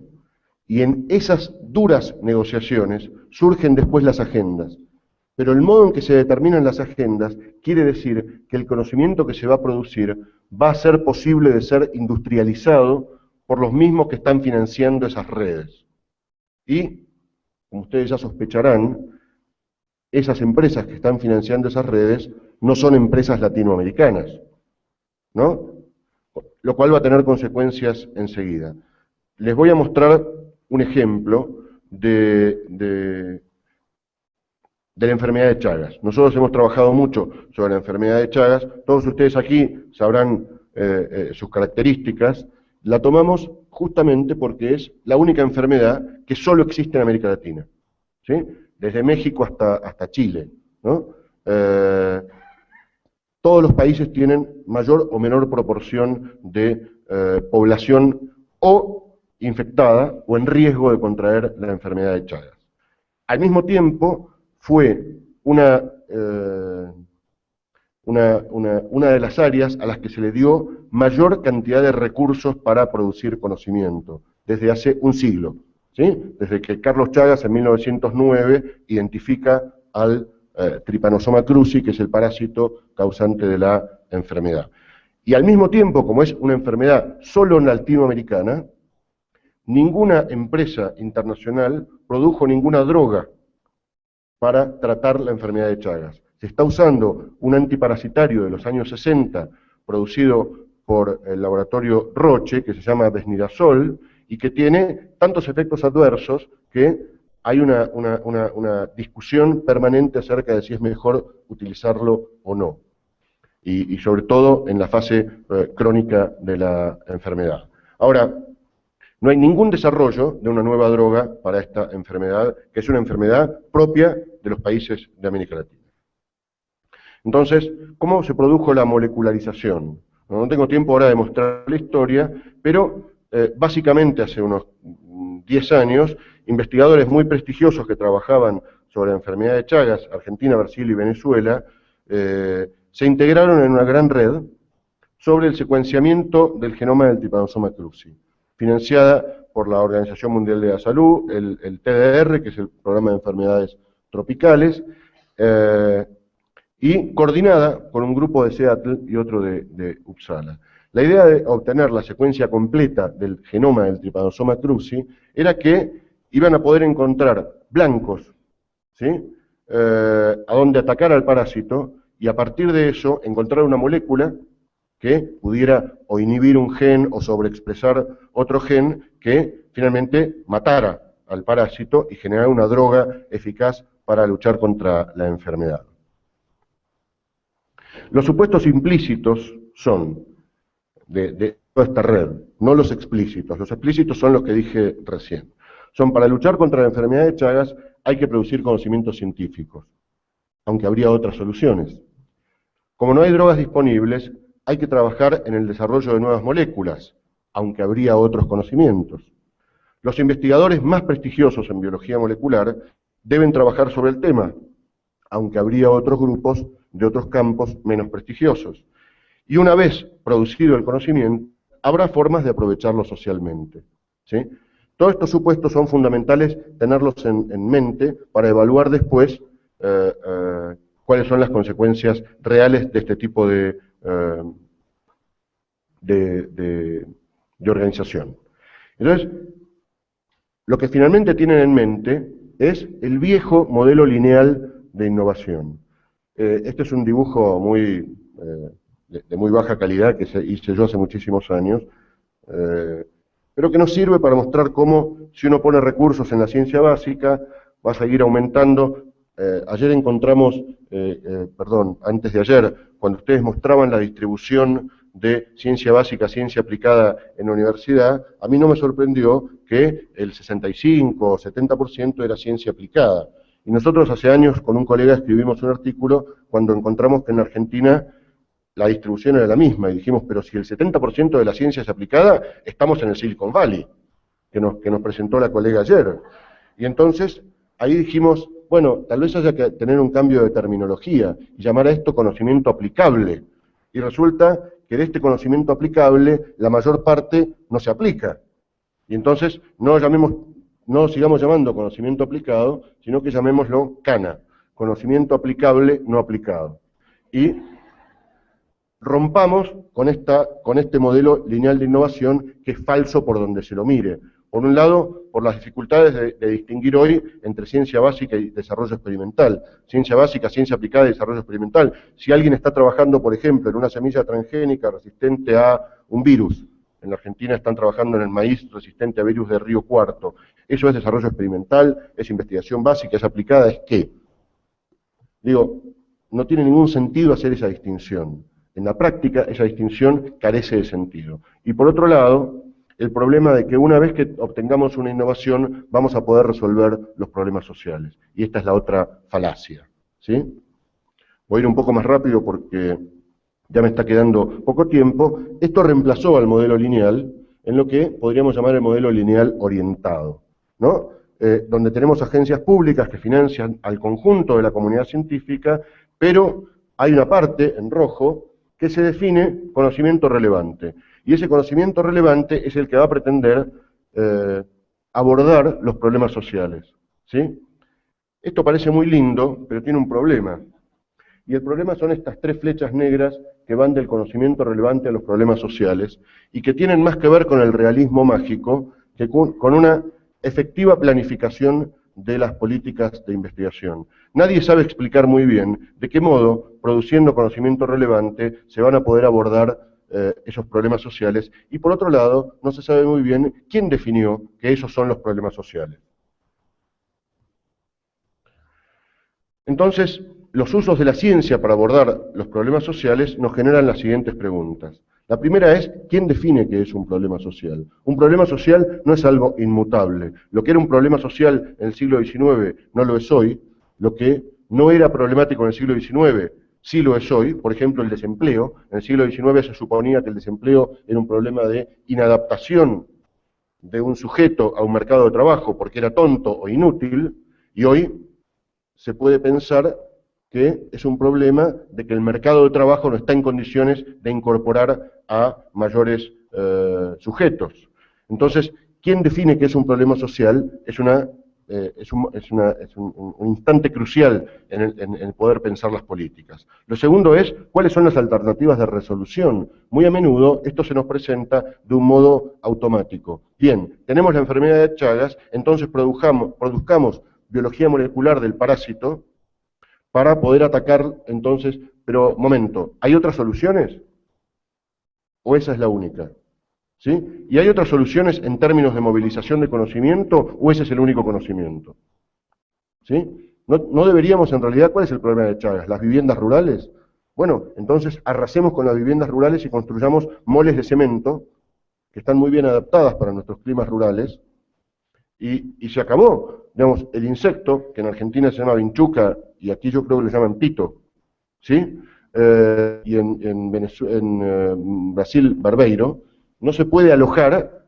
Y en esas duras negociaciones surgen después las agendas. Pero el modo en que se determinan las agendas quiere decir que el conocimiento que se va a producir va a ser posible de ser industrializado por los mismos que están financiando esas redes. Y, como ustedes ya sospecharán, esas empresas que están financiando esas redes no son empresas latinoamericanas, ¿no? Lo cual va a tener consecuencias enseguida. Les voy a mostrar un ejemplo de la enfermedad de Chagas. Nosotros hemos trabajado mucho sobre la enfermedad de Chagas, todos ustedes aquí sabrán sus características. La tomamos justamente porque es la única enfermedad que solo existe en América Latina, ¿sí? Desde México hasta Chile, ¿no? Todos los países tienen mayor o menor proporción de población o infectada o en riesgo de contraer la enfermedad de Chagas. Al mismo tiempo, fue una de las áreas a las que se le dio mayor cantidad de recursos para producir conocimiento, desde hace un siglo, ¿sí? Desde que Carlos Chagas en 1909 identifica al Trypanosoma cruzi, que es el parásito causante de la enfermedad. Y al mismo tiempo, como es una enfermedad solo latinoamericana, ninguna empresa internacional produjo ninguna droga para tratar la enfermedad de Chagas. Se está usando un antiparasitario de los años 60, producido por el laboratorio Roche, que se llama desnidazol, y que tiene tantos efectos adversos que hay una discusión permanente acerca de si es mejor utilizarlo o no, y sobre todo en la fase crónica de la enfermedad. Ahora, no hay ningún desarrollo de una nueva droga para esta enfermedad, que es una enfermedad propia de los países de América Latina. Entonces, ¿cómo se produjo la molecularización? No tengo tiempo ahora de mostrar la historia, pero básicamente hace unos 10 años, investigadores muy prestigiosos que trabajaban sobre la enfermedad de Chagas, Argentina, Brasil y Venezuela, se integraron en una gran red sobre el secuenciamiento del genoma del Trypanosoma cruzi, financiada por la Organización Mundial de la Salud, el TDR, que es el Programa de Enfermedades Tropicales, y coordinada con un grupo de Seattle y otro de Uppsala. La idea de obtener la secuencia completa del genoma del Trypanosoma cruzi era que iban a poder encontrar blancos, ¿sí?, a donde atacar al parásito, y a partir de eso encontrar una molécula que pudiera o inhibir un gen o sobreexpresar otro gen que finalmente matara al parásito y generara una droga eficaz para luchar contra la enfermedad. Los supuestos implícitos son de toda esta red, no los explícitos. Los explícitos son los que dije recién. Son: para luchar contra la enfermedad de Chagas hay que producir conocimientos científicos, aunque habría otras soluciones. Como no hay drogas disponibles, hay que trabajar en el desarrollo de nuevas moléculas, aunque habría otros conocimientos. Los investigadores más prestigiosos en biología molecular deben trabajar sobre el tema, aunque habría otros grupos de otros campos menos prestigiosos. Y una vez producido el conocimiento, habrá formas de aprovecharlo socialmente, ¿sí? Todos estos supuestos son fundamentales tenerlos en mente para evaluar después cuáles son las consecuencias reales de este tipo de organización. Entonces, lo que finalmente tienen en mente es el viejo modelo lineal de innovación. Este es un dibujo de muy baja calidad que hice yo hace muchísimos años, pero que nos sirve para mostrar cómo, si uno pone recursos en la ciencia básica, va a seguir aumentando. Ayer encontramos, antes de ayer, cuando ustedes mostraban la distribución de ciencia básica, ciencia aplicada en la universidad, a mí no me sorprendió que el 65 o 70% era ciencia aplicada. Y nosotros hace años con un colega escribimos un artículo cuando encontramos que en Argentina la distribución era la misma, y dijimos, pero si el 70% de la ciencia es aplicada, estamos en el Silicon Valley, que nos presentó la colega ayer. Y entonces, ahí dijimos, bueno, tal vez haya que tener un cambio de terminología, y llamar a esto conocimiento aplicable. Y resulta que de este conocimiento aplicable, la mayor parte no se aplica. Y entonces, no sigamos llamando conocimiento aplicado, sino que llamémoslo CANA, conocimiento aplicable no aplicado. Y rompamos con este modelo lineal de innovación que es falso por donde se lo mire. Por un lado, por las dificultades de distinguir hoy entre ciencia básica y desarrollo experimental. Ciencia básica, ciencia aplicada y desarrollo experimental. Si alguien está trabajando, por ejemplo, en una semilla transgénica resistente a un virus, en la Argentina están trabajando en el maíz resistente a virus de Río Cuarto, ¿eso es desarrollo experimental? ¿Es investigación básica? ¿Es aplicada? ¿Es qué? Digo, no tiene ningún sentido hacer esa distinción. En la práctica, esa distinción carece de sentido. Y por otro lado, el problema de que una vez que obtengamos una innovación, vamos a poder resolver los problemas sociales. Y esta es la otra falacia, ¿sí? Voy a ir un poco más rápido porque ya me está quedando poco tiempo. Esto reemplazó al modelo lineal en lo que podríamos llamar el modelo lineal orientado, ¿no? Donde tenemos agencias públicas que financian al conjunto de la comunidad científica, pero hay una parte, en rojo, que se define conocimiento relevante. Y ese conocimiento relevante es el que va a pretender abordar los problemas sociales, ¿sí? Esto parece muy lindo, pero tiene un problema. Y el problema son estas tres flechas negras que van del conocimiento relevante a los problemas sociales y que tienen más que ver con el realismo mágico que con una efectiva planificación de las políticas de investigación. Nadie sabe explicar muy bien de qué modo, produciendo conocimiento relevante, se van a poder abordar esos problemas sociales, y por otro lado, no se sabe muy bien quién definió que esos son los problemas sociales. Entonces, los usos de la ciencia para abordar los problemas sociales nos generan las siguientes preguntas. La primera es, ¿quién define qué es un problema social? Un problema social no es algo inmutable. Lo que era un problema social en el siglo XIX no lo es hoy. Lo que no era problemático en el siglo XIX sí lo es hoy. Por ejemplo, el desempleo. En el siglo XIX se suponía que el desempleo era un problema de inadaptación de un sujeto a un mercado de trabajo porque era tonto o inútil, y hoy se puede pensar que es un problema de que el mercado de trabajo no está en condiciones de incorporar a mayores sujetos. Entonces, ¿quién define que es un problema social? Es un instante crucial en el poder pensar las políticas. Lo segundo es, ¿cuáles son las alternativas de resolución? Muy a menudo esto se nos presenta de un modo automático. Bien, tenemos la enfermedad de Chagas, entonces produzcamos biología molecular del parásito para poder atacar, entonces, pero, momento, ¿hay otras soluciones? ¿O esa es la única? ¿Sí? ¿Y hay otras soluciones en términos de movilización de conocimiento o ese es el único conocimiento? ¿Sí? ¿No deberíamos en realidad, cuál es el problema de Chagas? ¿Las viviendas rurales? Bueno, entonces arrasemos con las viviendas rurales y construyamos moles de cemento que están muy bien adaptadas para nuestros climas rurales y se acabó. Digamos, el insecto, que en Argentina se llama vinchuca y aquí yo creo que le llaman pito, ¿sí? Y en Brasil, barbeiro, no se puede alojar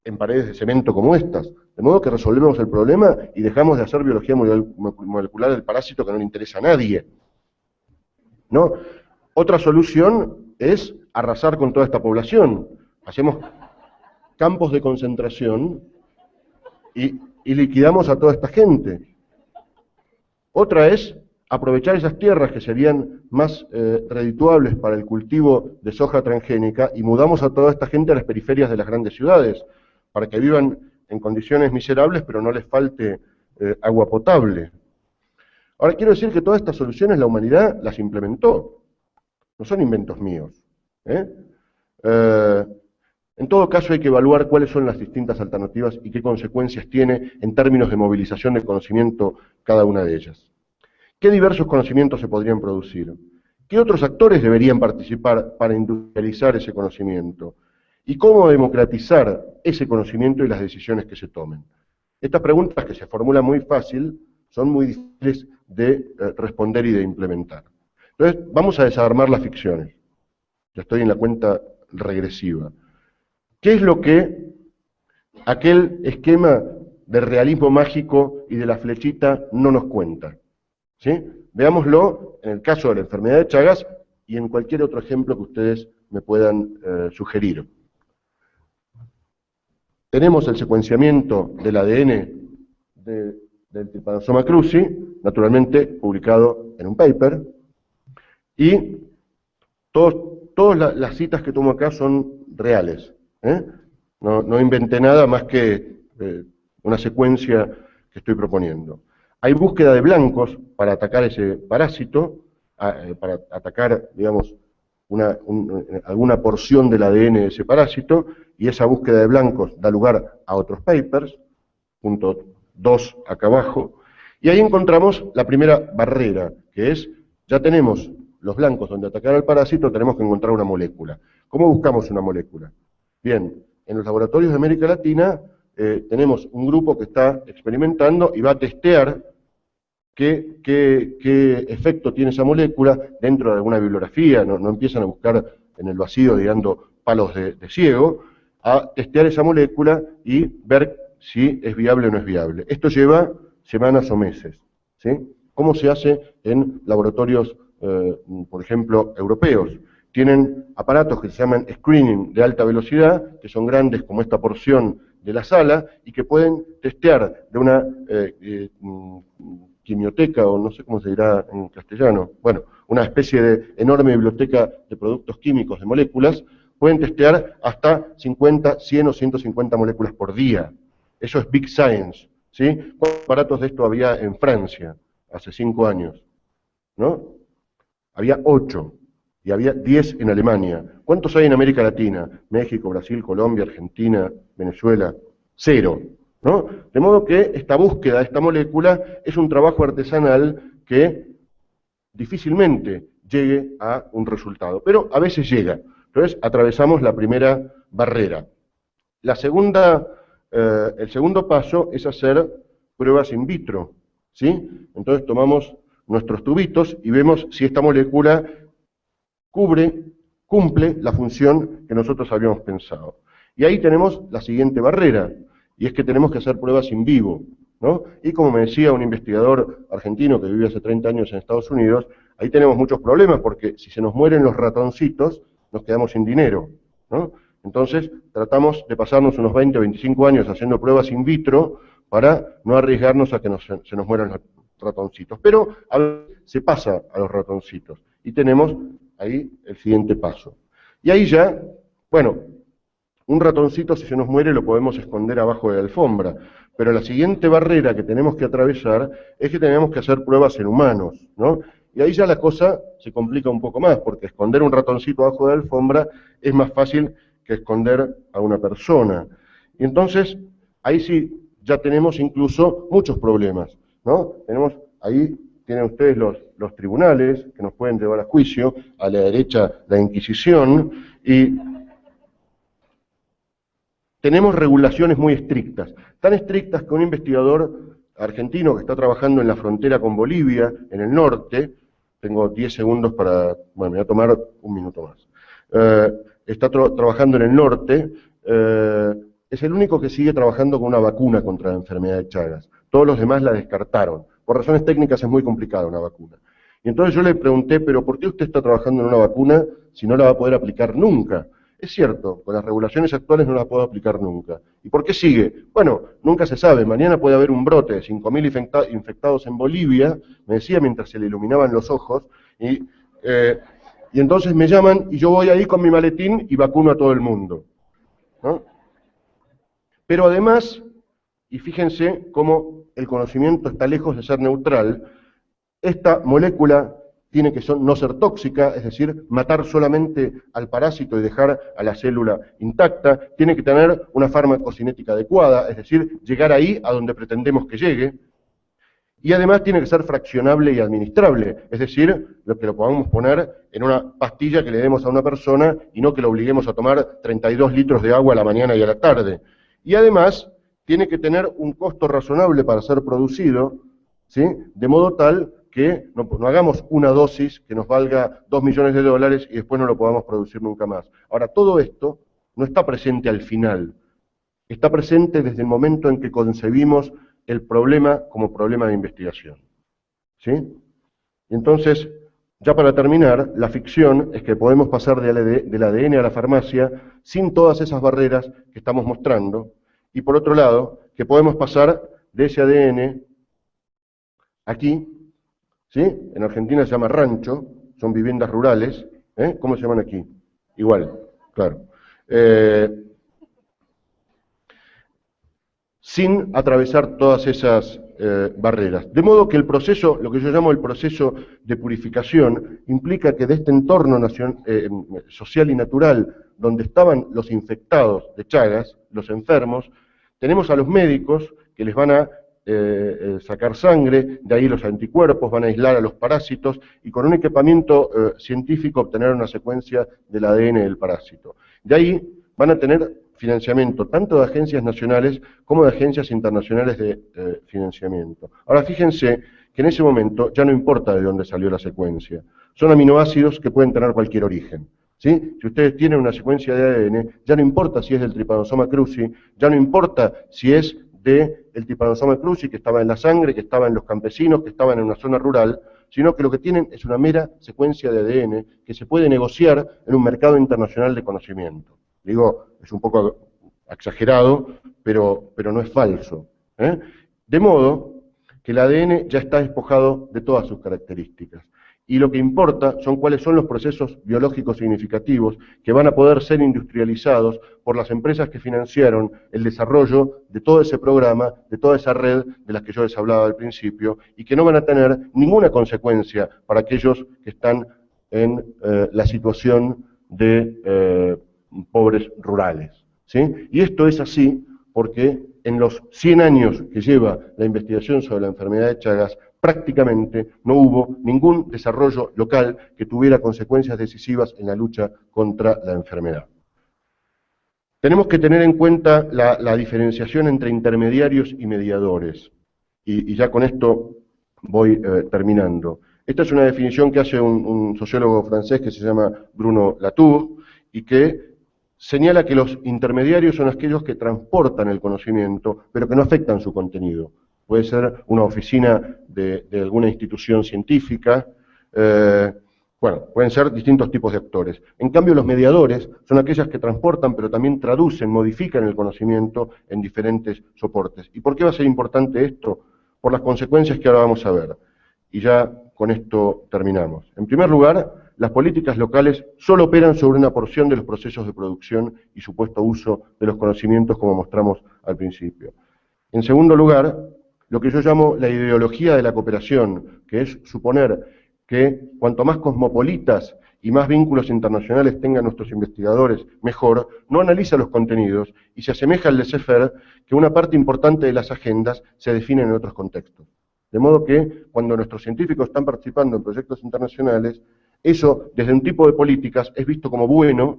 en paredes de cemento como estas. De modo que resolvemos el problema y dejamos de hacer biología molecular del parásito que no le interesa a nadie. ¿No? Otra solución es arrasar con toda esta población. Hacemos campos de concentración y liquidamos a toda esta gente. Otra es aprovechar esas tierras que serían más redituables para el cultivo de soja transgénica y mudamos a toda esta gente a las periferias de las grandes ciudades, para que vivan en condiciones miserables, pero no les falte agua potable. Ahora, quiero decir que todas estas soluciones la humanidad las implementó, no son inventos míos. En todo caso hay que evaluar cuáles son las distintas alternativas y qué consecuencias tiene en términos de movilización de conocimiento cada una de ellas. ¿Qué diversos conocimientos se podrían producir? ¿Qué otros actores deberían participar para industrializar ese conocimiento? ¿Y cómo democratizar ese conocimiento y las decisiones que se tomen? Estas preguntas, que se formulan muy fácil, son muy difíciles de responder y de implementar. Entonces, vamos a desarmar las ficciones. Ya estoy en la cuenta regresiva. ¿Qué es lo que aquel esquema del realismo mágico y de la flechita no nos cuenta? ¿Sí? Veámoslo en el caso de la enfermedad de Chagas y en cualquier otro ejemplo que ustedes me puedan sugerir. Tenemos el secuenciamiento del ADN del Trypanosoma cruzi, naturalmente publicado en un paper, y todas las citas que tomo acá son reales. No inventé nada más que una secuencia que estoy proponiendo. Hay búsqueda de blancos para atacar ese parásito, para atacar, digamos, alguna porción del ADN de ese parásito, y esa búsqueda de blancos da lugar a otros papers, punto 2 acá abajo, y ahí encontramos la primera barrera, que es, ya tenemos los blancos donde atacar al parásito, tenemos que encontrar una molécula. ¿Cómo buscamos una molécula? Bien, en los laboratorios de América Latina tenemos un grupo que está experimentando y va a testear qué efecto tiene esa molécula dentro de alguna bibliografía, no empiezan a buscar en el vacío tirando palos de ciego, a testear esa molécula y ver si es viable o no es viable. Esto lleva semanas o meses, ¿sí? ¿Cómo se hace en laboratorios, por ejemplo, europeos? Tienen aparatos que se llaman screening de alta velocidad, que son grandes como esta porción de la sala, y que pueden testear de una quimioteca, o no sé cómo se dirá en castellano, bueno, una especie de enorme biblioteca de productos químicos, de moléculas, pueden testear hasta 50, 100 o 150 moléculas por día. Eso es Big Science, ¿sí? ¿Cuántos aparatos de esto había en Francia hace 5 años? ¿No? Había 8, y había 10 en Alemania. ¿Cuántos hay en América Latina? México, Brasil, Colombia, Argentina, Venezuela, 0. ¿No? De modo que esta búsqueda de esta molécula es un trabajo artesanal que difícilmente llegue a un resultado, pero a veces llega. Entonces atravesamos la primera barrera. El segundo paso es hacer pruebas in vitro, ¿sí? Entonces tomamos nuestros tubitos y vemos si esta molécula cumple la función que nosotros habíamos pensado. Y ahí tenemos la siguiente barrera, y es que tenemos que hacer pruebas in vivo, ¿no? Y como me decía un investigador argentino que vive hace 30 años en Estados Unidos, ahí tenemos muchos problemas, porque si se nos mueren los ratoncitos, nos quedamos sin dinero, ¿no? Entonces, tratamos de pasarnos unos 20 o 25 años haciendo pruebas in vitro para no arriesgarnos a que se nos mueran los ratoncitos. Pero a veces se pasa a los ratoncitos y tenemos ahí el siguiente paso. Y ahí ya, bueno, un ratoncito si se nos muere lo podemos esconder abajo de la alfombra, pero la siguiente barrera que tenemos que atravesar es que tenemos que hacer pruebas en humanos, ¿no? Y ahí ya la cosa se complica un poco más, porque esconder un ratoncito abajo de la alfombra es más fácil que esconder a una persona. Y entonces, ahí sí ya tenemos incluso muchos problemas, ¿no? Tenemos, ahí tienen ustedes los tribunales que nos pueden llevar a juicio, a la derecha la Inquisición, y tenemos regulaciones muy estrictas, tan estrictas que un investigador argentino que está trabajando en la frontera con Bolivia, en el norte, tengo 10 segundos para, bueno, me voy a tomar un minuto más, está trabajando en el norte, es el único que sigue trabajando con una vacuna contra la enfermedad de Chagas. Todos los demás la descartaron. Por razones técnicas es muy complicada una vacuna. Y entonces yo le pregunté, pero ¿por qué usted está trabajando en una vacuna si no la va a poder aplicar nunca? Es cierto, con las regulaciones actuales no la puedo aplicar nunca. ¿Y por qué sigue? Bueno, nunca se sabe. Mañana puede haber un brote de 5.000 infectados en Bolivia, me decía mientras se le iluminaban los ojos, y entonces me llaman y yo voy ahí con mi maletín y vacuno a todo el mundo, ¿no? Pero además, y fíjense cómo el conocimiento está lejos de ser neutral, esta molécula tiene que no ser tóxica, es decir, matar solamente al parásito y dejar a la célula intacta, tiene que tener una farmacocinética adecuada, es decir, llegar ahí a donde pretendemos que llegue, y además tiene que ser fraccionable y administrable, es decir, lo que lo podamos poner en una pastilla que le demos a una persona y no que lo obliguemos a tomar 32 litros de agua a la mañana y a la tarde. Y además tiene que tener un costo razonable para ser producido, ¿sí? De modo tal que no hagamos una dosis que nos valga 2 millones de dólares y después no lo podamos producir nunca más. Ahora, todo esto no está presente al final, está presente desde el momento en que concebimos el problema como problema de investigación, ¿sí? Entonces, ya para terminar, la ficción es que podemos pasar del ADN a la farmacia sin todas esas barreras que estamos mostrando, y por otro lado, que podemos pasar de ese ADN aquí, ¿sí? En Argentina se llama rancho, son viviendas rurales, ¿eh? ¿Cómo se llaman aquí? Igual, claro. Sin atravesar todas esas barreras. De modo que el proceso, lo que yo llamo el proceso de purificación, implica que de este entorno social y natural, donde estaban los infectados de Chagas, los enfermos, tenemos a los médicos que les van a sacar sangre, de ahí los anticuerpos, van a aislar a los parásitos y con un equipamiento científico obtener una secuencia del ADN del parásito. De ahí van a tener financiamiento tanto de agencias nacionales como de agencias internacionales de financiamiento. Ahora fíjense que en ese momento ya no importa de dónde salió la secuencia, son aminoácidos que pueden tener cualquier origen, ¿sí? Si ustedes tienen una secuencia de ADN, ya no importa si es del Trypanosoma cruzi, ya no importa si es del Trypanosoma cruzi que estaba en la sangre, que estaba en los campesinos, que estaban en una zona rural, sino que lo que tienen es una mera secuencia de ADN que se puede negociar en un mercado internacional de conocimiento. Digo, es un poco exagerado, pero no es falso, ¿eh? De modo que el ADN ya está despojado de todas sus características. Y lo que importa son cuáles son los procesos biológicos significativos que van a poder ser industrializados por las empresas que financiaron el desarrollo de todo ese programa, de toda esa red de las que yo les hablaba al principio, y que no van a tener ninguna consecuencia para aquellos que están en la situación de pobres rurales, ¿sí? Y esto es así porque en los 100 años que lleva la investigación sobre la enfermedad de Chagas, prácticamente no hubo ningún desarrollo local que tuviera consecuencias decisivas en la lucha contra la enfermedad. Tenemos que tener en cuenta la diferenciación entre intermediarios y mediadores, y ya con esto voy terminando. Esta es una definición que hace un sociólogo francés que se llama Bruno Latour, y que señala que los intermediarios son aquellos que transportan el conocimiento, pero que no afectan su contenido. Puede ser una oficina de alguna institución científica, Bueno, pueden ser distintos tipos de actores. En cambio, los mediadores son aquellas que transportan, pero también traducen, modifican el conocimiento en diferentes soportes. ¿Y por qué va a ser importante esto? Por las consecuencias que ahora vamos a ver. Y ya con esto terminamos. En primer lugar, las políticas locales solo operan sobre una porción de los procesos de producción y supuesto uso de los conocimientos, como mostramos al principio. En segundo lugar, lo que yo llamo la ideología de la cooperación, que es suponer que cuanto más cosmopolitas y más vínculos internacionales tengan nuestros investigadores, mejor, no analiza los contenidos y se asemeja al laissez-faire que una parte importante de las agendas se definen en otros contextos. De modo que cuando nuestros científicos están participando en proyectos internacionales, eso, desde un tipo de políticas, es visto como bueno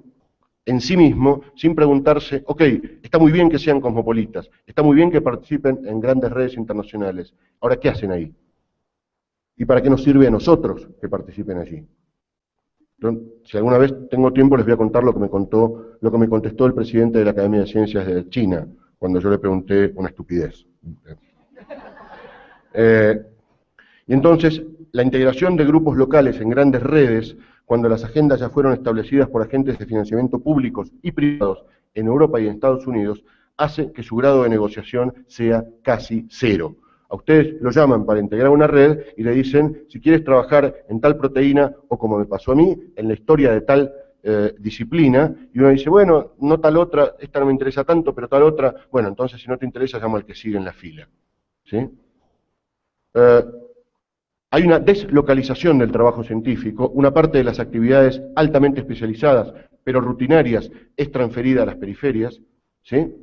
en sí mismo, sin preguntarse, ok, está muy bien que sean cosmopolitas, está muy bien que participen en grandes redes internacionales, ahora, ¿qué hacen ahí? ¿Y para qué nos sirve a nosotros que participen allí? Entonces, si alguna vez tengo tiempo, les voy a contar lo que me contestó el presidente de la Academia de Ciencias de China, cuando yo le pregunté una estupidez. Y entonces, la integración de grupos locales en grandes redes, cuando las agendas ya fueron establecidas por agentes de financiamiento públicos y privados en Europa y en Estados Unidos, hace que su grado de negociación sea casi cero. A ustedes lo llaman para integrar una red y le dicen, si quieres trabajar en tal proteína, o como me pasó a mí, en la historia de tal disciplina, y uno dice, bueno, no tal otra, esta no me interesa tanto, pero tal otra, bueno, entonces si no te interesa, llamo al que sigue en la fila. ¿Sí? Hay una deslocalización del trabajo científico, una parte de las actividades altamente especializadas, pero rutinarias, es transferida a las periferias, ¿sí?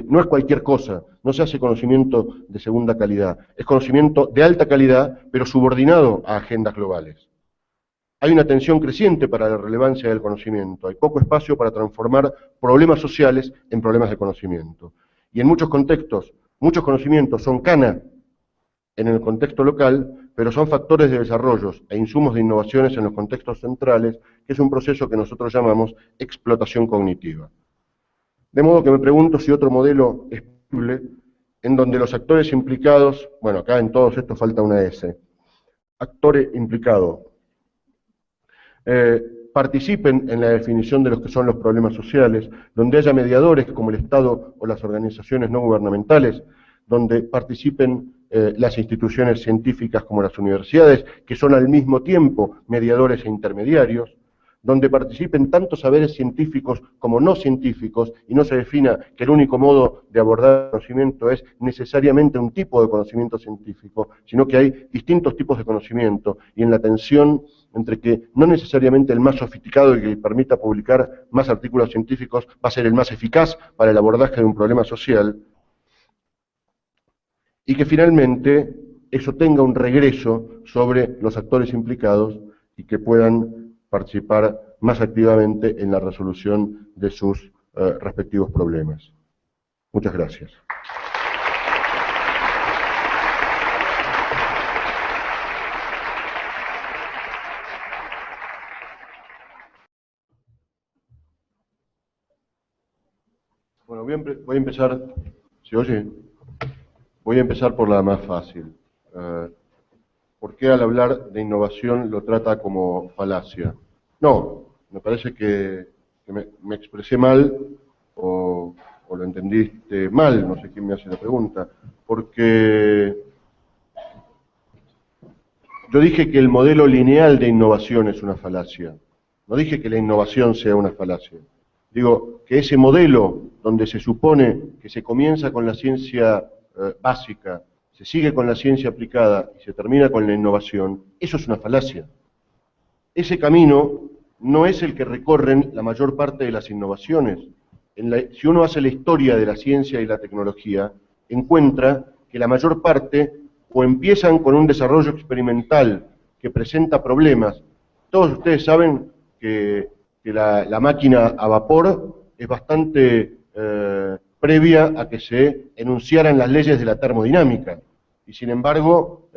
No es cualquier cosa, no se hace conocimiento de segunda calidad, es conocimiento de alta calidad, pero subordinado a agendas globales. Hay una tensión creciente para la relevancia del conocimiento, hay poco espacio para transformar problemas sociales en problemas de conocimiento. Y en muchos contextos, muchos conocimientos son cana en el contexto local, pero son factores de desarrollos e insumos de innovaciones en los contextos centrales, que es un proceso que nosotros llamamos explotación cognitiva. De modo que me pregunto si otro modelo es posible en donde los actores implicados, bueno, acá en todos estos falta una S, actores implicados, participen en la definición de los que son los problemas sociales, donde haya mediadores como el Estado o las organizaciones no gubernamentales, donde participen las instituciones científicas como las universidades, que son al mismo tiempo mediadores e intermediarios, donde participen tanto saberes científicos como no científicos, y no se defina que el único modo de abordar el conocimiento es necesariamente un tipo de conocimiento científico, sino que hay distintos tipos de conocimiento, y en la tensión entre que no necesariamente el más sofisticado y que le permita publicar más artículos científicos va a ser el más eficaz para el abordaje de un problema social, y que finalmente eso tenga un regreso sobre los actores implicados y que puedan participar más activamente en la resolución de sus respectivos problemas. Muchas gracias. Bueno, voy a empezar, ¿se oye? Voy a empezar por la más fácil. ¿Por qué al hablar de innovación lo trata como falacia? No, me parece que me expresé mal o lo entendiste mal, no sé quién me hace la pregunta, porque yo dije que el modelo lineal de innovación es una falacia, no dije que la innovación sea una falacia. Digo que ese modelo donde se supone que se comienza con la ciencia básica, se sigue con la ciencia aplicada y se termina con la innovación, eso es una falacia. Ese camino no es el que recorren la mayor parte de las innovaciones. Si uno hace la historia de la ciencia y la tecnología, encuentra que la mayor parte o empiezan con un desarrollo experimental que presenta problemas. Todos ustedes saben que la máquina a vapor es bastante previa a que se enunciaran las leyes de la termodinámica, y sin embargo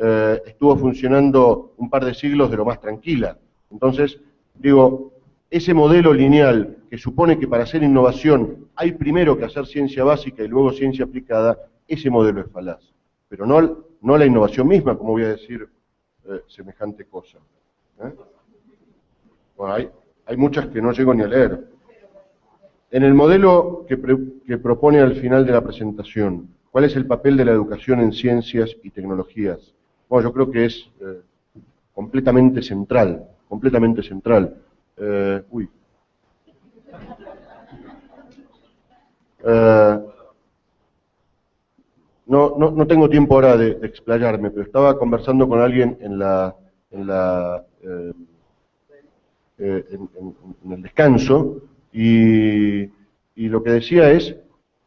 estuvo funcionando un par de siglos de lo más tranquila. Entonces, digo, ese modelo lineal que supone que para hacer innovación hay primero que hacer ciencia básica y luego ciencia aplicada, ese modelo es falaz, pero no la innovación misma, como voy a decir semejante cosa. Bueno, hay muchas que no llego ni a leer. En el modelo que propone al final de la presentación, ¿cuál es el papel de la educación en ciencias y tecnologías? Bueno, yo creo que es completamente central, completamente central. No tengo tiempo ahora de explayarme, pero estaba conversando con alguien en el descanso y lo que decía es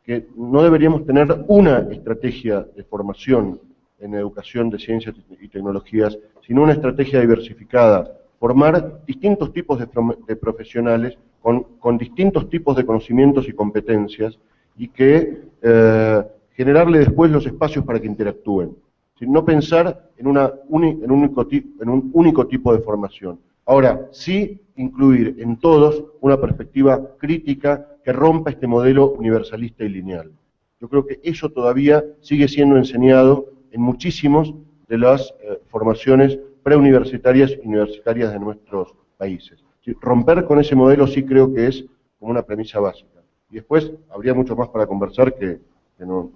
que no deberíamos tener una estrategia de formación en educación de ciencias y tecnologías, sino una estrategia diversificada, formar distintos tipos de profesionales con distintos tipos de conocimientos y competencias y que generarle después los espacios para que interactúen. No pensar en un único tipo de formación. Ahora, sí incluir en todos una perspectiva crítica que rompa este modelo universalista y lineal. Yo creo que eso todavía sigue siendo enseñado en muchísimos de las formaciones preuniversitarias y universitarias de nuestros países. Romper con ese modelo sí creo que es como una premisa básica. Y después habría mucho más para conversar que no.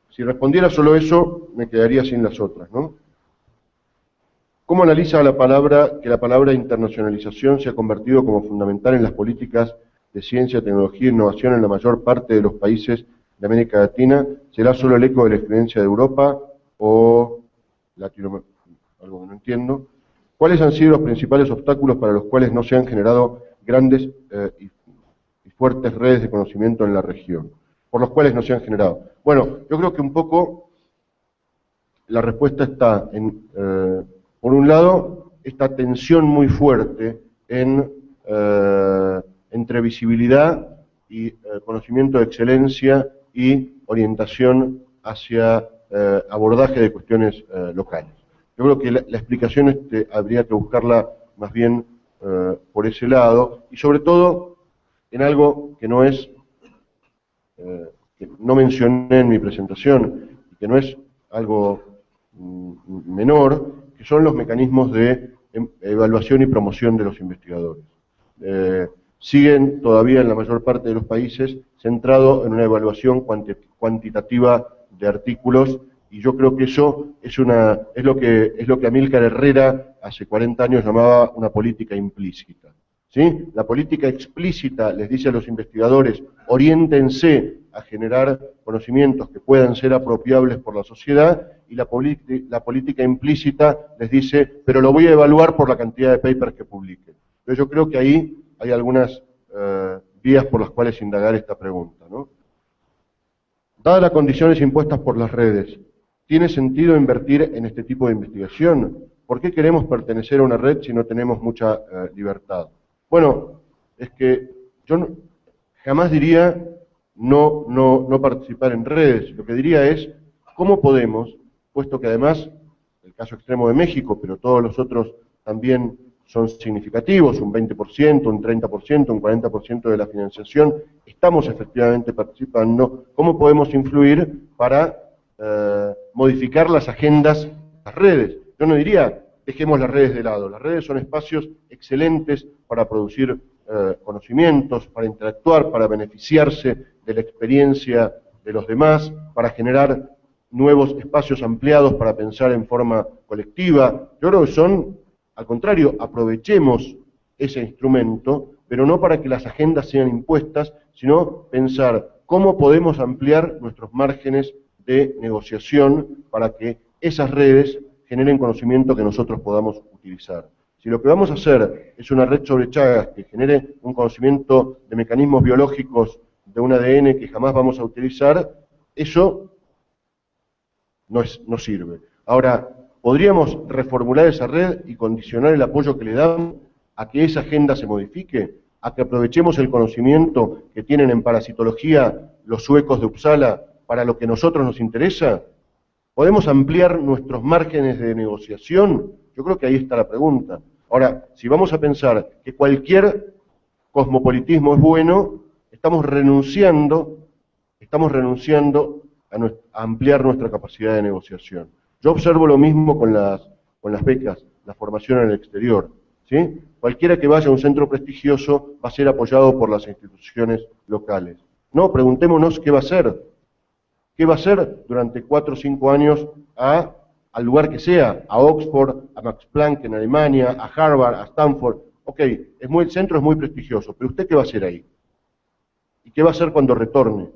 Si respondiera solo eso, me quedaría sin las otras, ¿no? ¿Cómo analiza que la palabra internacionalización se ha convertido como fundamental en las políticas de ciencia, tecnología e innovación en la mayor parte de los países de América Latina? ¿Será solo el eco de la experiencia de Europa o Latinoamérica? Algo que no entiendo. ¿Cuáles han sido los principales obstáculos para los cuales no se han generado grandes y fuertes redes de conocimiento en la región? ¿Por los cuales no se han generado? Bueno, yo creo que un poco la respuesta está en, por un lado, esta tensión muy fuerte entre visibilidad y conocimiento de excelencia y orientación hacia abordaje de cuestiones locales. Yo creo que la explicación habría que buscarla más bien por ese lado, y sobre todo en algo que no es, que no mencioné en mi presentación, y que no es algo menor, que son los mecanismos de evaluación y promoción de los investigadores. Siguen todavía en la mayor parte de los países centrado en una evaluación cuantitativa de artículos, y yo creo que eso es lo que Amílcar Herrera hace 40 años llamaba una política implícita. ¿Sí? La política explícita les dice a los investigadores: oriéntense a generar conocimientos que puedan ser apropiables por la sociedad, y la política implícita les dice: pero lo voy a evaluar por la cantidad de papers que publiquen. Entonces yo creo que ahí hay algunas vías por las cuales indagar esta pregunta, ¿no? Dadas las condiciones impuestas por las redes, ¿tiene sentido invertir en este tipo de investigación? ¿Por qué queremos pertenecer a una red si no tenemos mucha libertad? Bueno, es que yo jamás diría no participar en redes. Lo que diría es, ¿cómo podemos, puesto que además, el caso extremo de México, pero todos los otros también son significativos, un 20%, un 30%, un 40% de la financiación, estamos efectivamente participando, ¿cómo podemos influir para modificar las agendas de las redes? Yo no diría, dejemos las redes de lado. Las redes son espacios excelentes para producir conocimientos, para interactuar, para beneficiarse de la experiencia de los demás, para generar nuevos espacios ampliados para pensar en forma colectiva. Yo creo que son, al contrario, aprovechemos ese instrumento, pero no para que las agendas sean impuestas, sino pensar cómo podemos ampliar nuestros márgenes de negociación para que esas redes generen conocimiento que nosotros podamos utilizar. Si lo que vamos a hacer es una red sobre Chagas que genere un conocimiento de mecanismos biológicos de un ADN que jamás vamos a utilizar, eso no sirve. Ahora, ¿podríamos reformular esa red y condicionar el apoyo que le damos a que esa agenda se modifique? ¿A que aprovechemos el conocimiento que tienen en parasitología los suecos de Uppsala para lo que a nosotros nos interesa? ¿Podemos ampliar nuestros márgenes de negociación? Yo creo que ahí está la pregunta. Ahora, si vamos a pensar que cualquier cosmopolitismo es bueno, estamos renunciando a ampliar nuestra capacidad de negociación. Yo observo lo mismo con las becas, la formación en el exterior. ¿sí? Cualquiera que vaya a un centro prestigioso va a ser apoyado por las instituciones locales. No, preguntémonos qué va a hacer. ¿Qué va a hacer durante 4 o 5 años al lugar que sea? A Oxford, a Max Planck en Alemania, a Harvard, a Stanford. Ok, el centro es muy prestigioso, pero ¿usted qué va a hacer ahí? ¿Y qué va a hacer cuando retorne?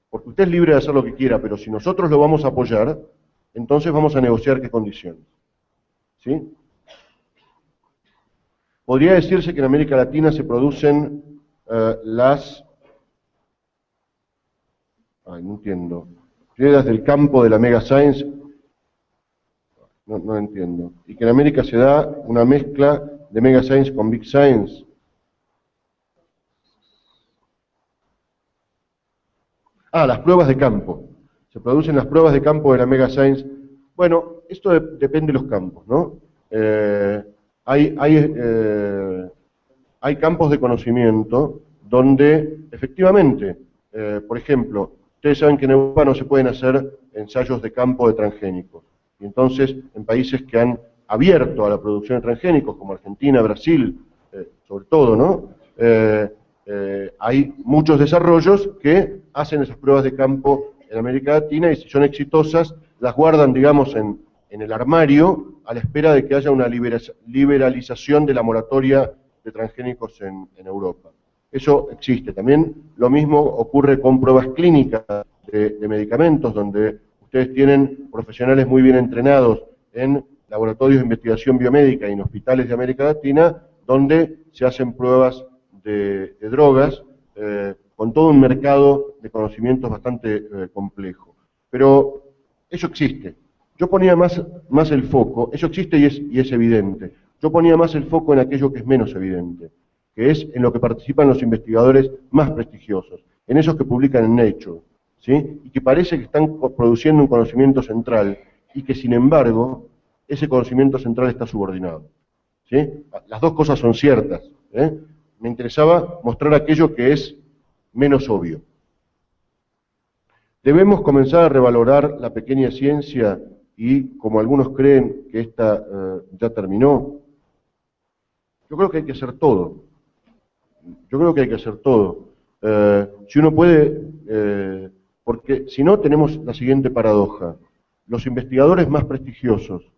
Porque usted es libre de hacer lo que quiera, pero si nosotros lo vamos a apoyar, entonces vamos a negociar qué condiciones. ¿Sí? Podría decirse que en América Latina se producen no entiendo. Piedras del campo de la Mega Science, no entiendo. Y que en América se da una mezcla de Mega Science con Big Science. Las pruebas de campo. Se producen las pruebas de campo de la Mega Science. Bueno, esto depende de los campos, ¿no? Hay campos de conocimiento donde, efectivamente, por ejemplo, ustedes saben que en Europa no se pueden hacer ensayos de campo de transgénicos. Y entonces, en países que han abierto a la producción de transgénicos, como Argentina, Brasil, sobre todo, ¿no? Hay muchos desarrollos que hacen esas pruebas de campo en América Latina y si son exitosas, las guardan, digamos, en el armario a la espera de que haya una liberalización de la moratoria de transgénicos en Europa. Eso existe. También lo mismo ocurre con pruebas clínicas de medicamentos, donde ustedes tienen profesionales muy bien entrenados en laboratorios de investigación biomédica y en hospitales de América Latina, donde se hacen pruebas de drogas, con todo un mercado de conocimientos bastante complejo. Pero eso existe. Yo ponía más el foco, eso existe y es evidente. Yo ponía más el foco en aquello que es menos evidente, que es en lo que participan los investigadores más prestigiosos, en esos que publican en Nature, ¿sí? Y que parece que están produciendo un conocimiento central y que, sin embargo, ese conocimiento central está subordinado, ¿sí? Las dos cosas son ciertas, ¿eh? Me interesaba mostrar aquello que es menos obvio. Debemos comenzar a revalorar la pequeña ciencia y, como algunos creen que esta ya terminó, yo creo que hay que hacer todo. Yo creo que hay que hacer todo. Si uno puede, porque si no tenemos la siguiente paradoja. Los investigadores más prestigiosos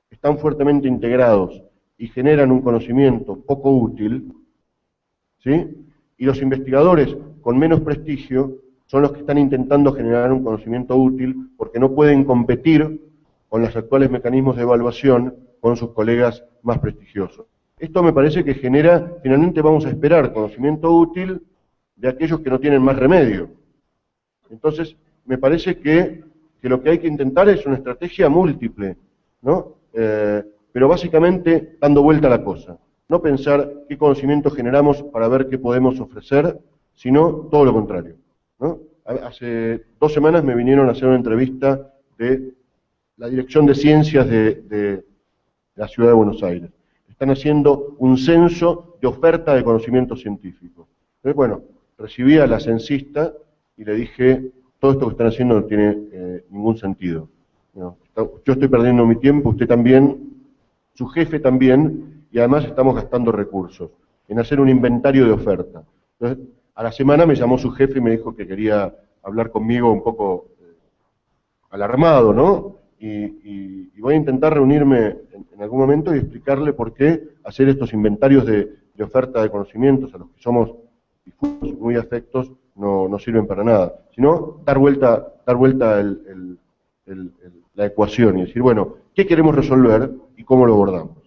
están fuertemente integrados y generan un conocimiento poco útil, ¿sí? Y los investigadores con menos prestigio son los que están intentando generar un conocimiento útil porque no pueden competir con los actuales mecanismos de evaluación con sus colegas más prestigiosos. Esto me parece que genera, finalmente vamos a esperar conocimiento útil de aquellos que no tienen más remedio. Entonces, me parece que lo que hay que intentar es una estrategia múltiple, ¿no? Pero básicamente dando vuelta a la cosa. No pensar qué conocimiento generamos para ver qué podemos ofrecer, sino todo lo contrario, ¿no? Hace 2 semanas me vinieron a hacer una entrevista de la Dirección de Ciencias de la Ciudad de Buenos Aires. Están haciendo un censo de oferta de conocimiento científico. Entonces, bueno, recibí a la censista y le dije, todo esto que están haciendo no tiene ningún sentido. ¿No? Yo estoy perdiendo mi tiempo, usted también, su jefe también, y además estamos gastando recursos en hacer un inventario de oferta. Entonces, a la semana me llamó su jefe y me dijo que quería hablar conmigo un poco alarmado, ¿no? Y voy a intentar reunirme en algún momento y explicarle por qué hacer estos inventarios de oferta de conocimientos a los que somos difusos, muy afectos, no sirven para nada, sino dar vuelta la ecuación y decir, bueno, ¿qué queremos resolver y cómo lo abordamos?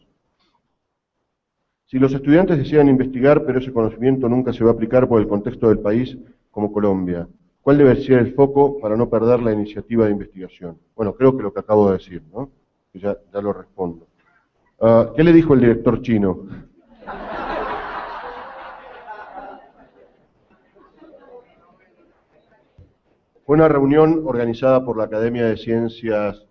Si los estudiantes desean investigar, pero ese conocimiento nunca se va a aplicar por el contexto del país como Colombia, ¿cuál debe ser el foco para no perder la iniciativa de investigación? Bueno, creo que lo que acabo de decir, ¿no? Que ya lo respondo. ¿Qué le dijo el director chino? Fue una reunión organizada por la Academia de Ciencias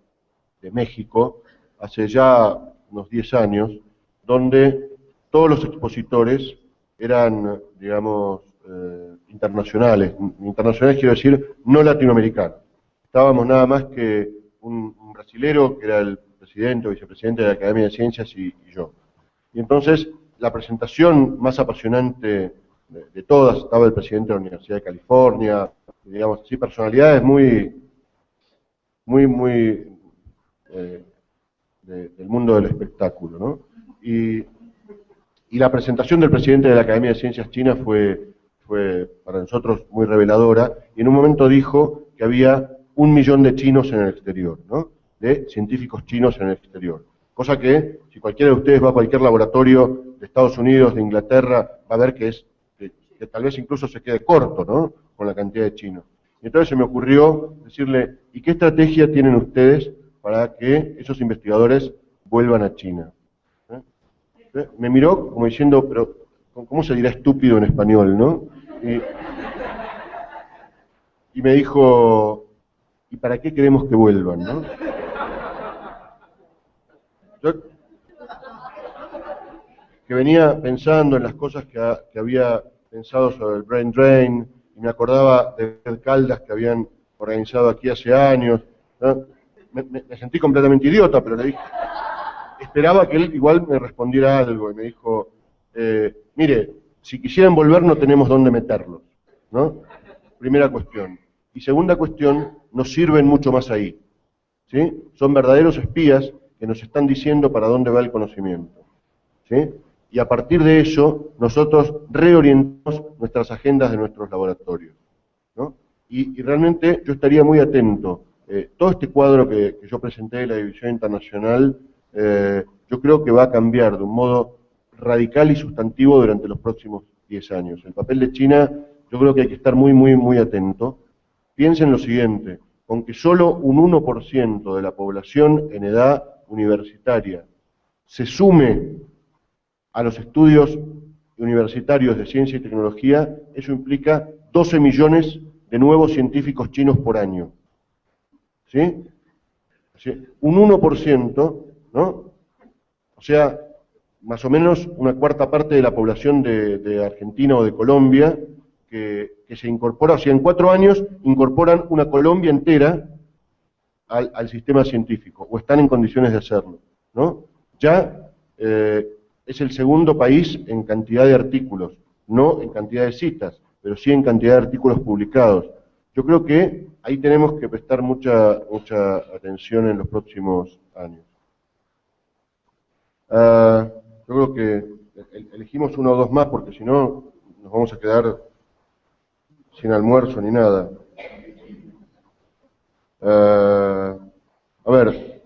de México hace ya unos 10 años, donde todos los expositores eran, digamos, internacionales. Internacionales quiero decir, no latinoamericanos. Estábamos nada más que un brasilero, que era el presidente o vicepresidente de la Academia de Ciencias, y yo. Y entonces, la presentación más apasionante de todas, estaba el presidente de la Universidad de California, digamos así, personalidades muy del mundo del espectáculo, ¿no? Y la presentación del presidente de la Academia de Ciencias China fue para nosotros muy reveladora, y en un momento dijo que había 1 millón de chinos en el exterior, ¿no? De científicos chinos en el exterior. Cosa que, si cualquiera de ustedes va a cualquier laboratorio de Estados Unidos, de Inglaterra, va a ver que tal vez incluso se quede corto, ¿no? Con la cantidad de chinos. Y entonces se me ocurrió decirle, ¿y qué estrategia tienen ustedes para que esos investigadores vuelvan a China? Me miró como diciendo, pero ¿cómo se dirá estúpido en español, no? Y me dijo, ¿y para qué queremos que vuelvan, no? Yo, que venía pensando en las cosas que había pensado sobre el brain drain, y me acordaba de Caldas que habían organizado aquí hace años, ¿no? Me sentí completamente idiota, pero le dije, esperaba que él igual me respondiera algo, y me dijo, mire, si quisieran volver no tenemos dónde meterlos, ¿no? Primera cuestión. Y segunda cuestión, nos sirven mucho más ahí, ¿sí? Son verdaderos espías que nos están diciendo para dónde va el conocimiento, ¿sí? Y a partir de eso, nosotros reorientamos nuestras agendas de nuestros laboratorios, ¿no? Y realmente yo estaría muy atento. Todo este cuadro que yo presenté de la División Internacional, yo creo que va a cambiar de un modo radical y sustantivo durante los próximos 10 años. El papel de China, yo creo que hay que estar muy atento. Piensen lo siguiente, con que solo un 1% de la población en edad universitaria se sume a los estudios universitarios de ciencia y tecnología, eso implica 12 millones de nuevos científicos chinos por año. ¿Sí? Un 1%, ¿no? O sea, más o menos una cuarta parte de la población de Argentina o de Colombia que se incorpora, o sea, en 4 años incorporan una Colombia entera al sistema científico, o están en condiciones de hacerlo, ¿no? Ya es el segundo país en cantidad de artículos, no en cantidad de citas, pero sí en cantidad de artículos publicados. Yo creo que ahí tenemos que prestar mucha atención en los próximos años. Yo creo que elegimos 1 o 2 más, porque si no nos vamos a quedar sin almuerzo ni nada. A ver,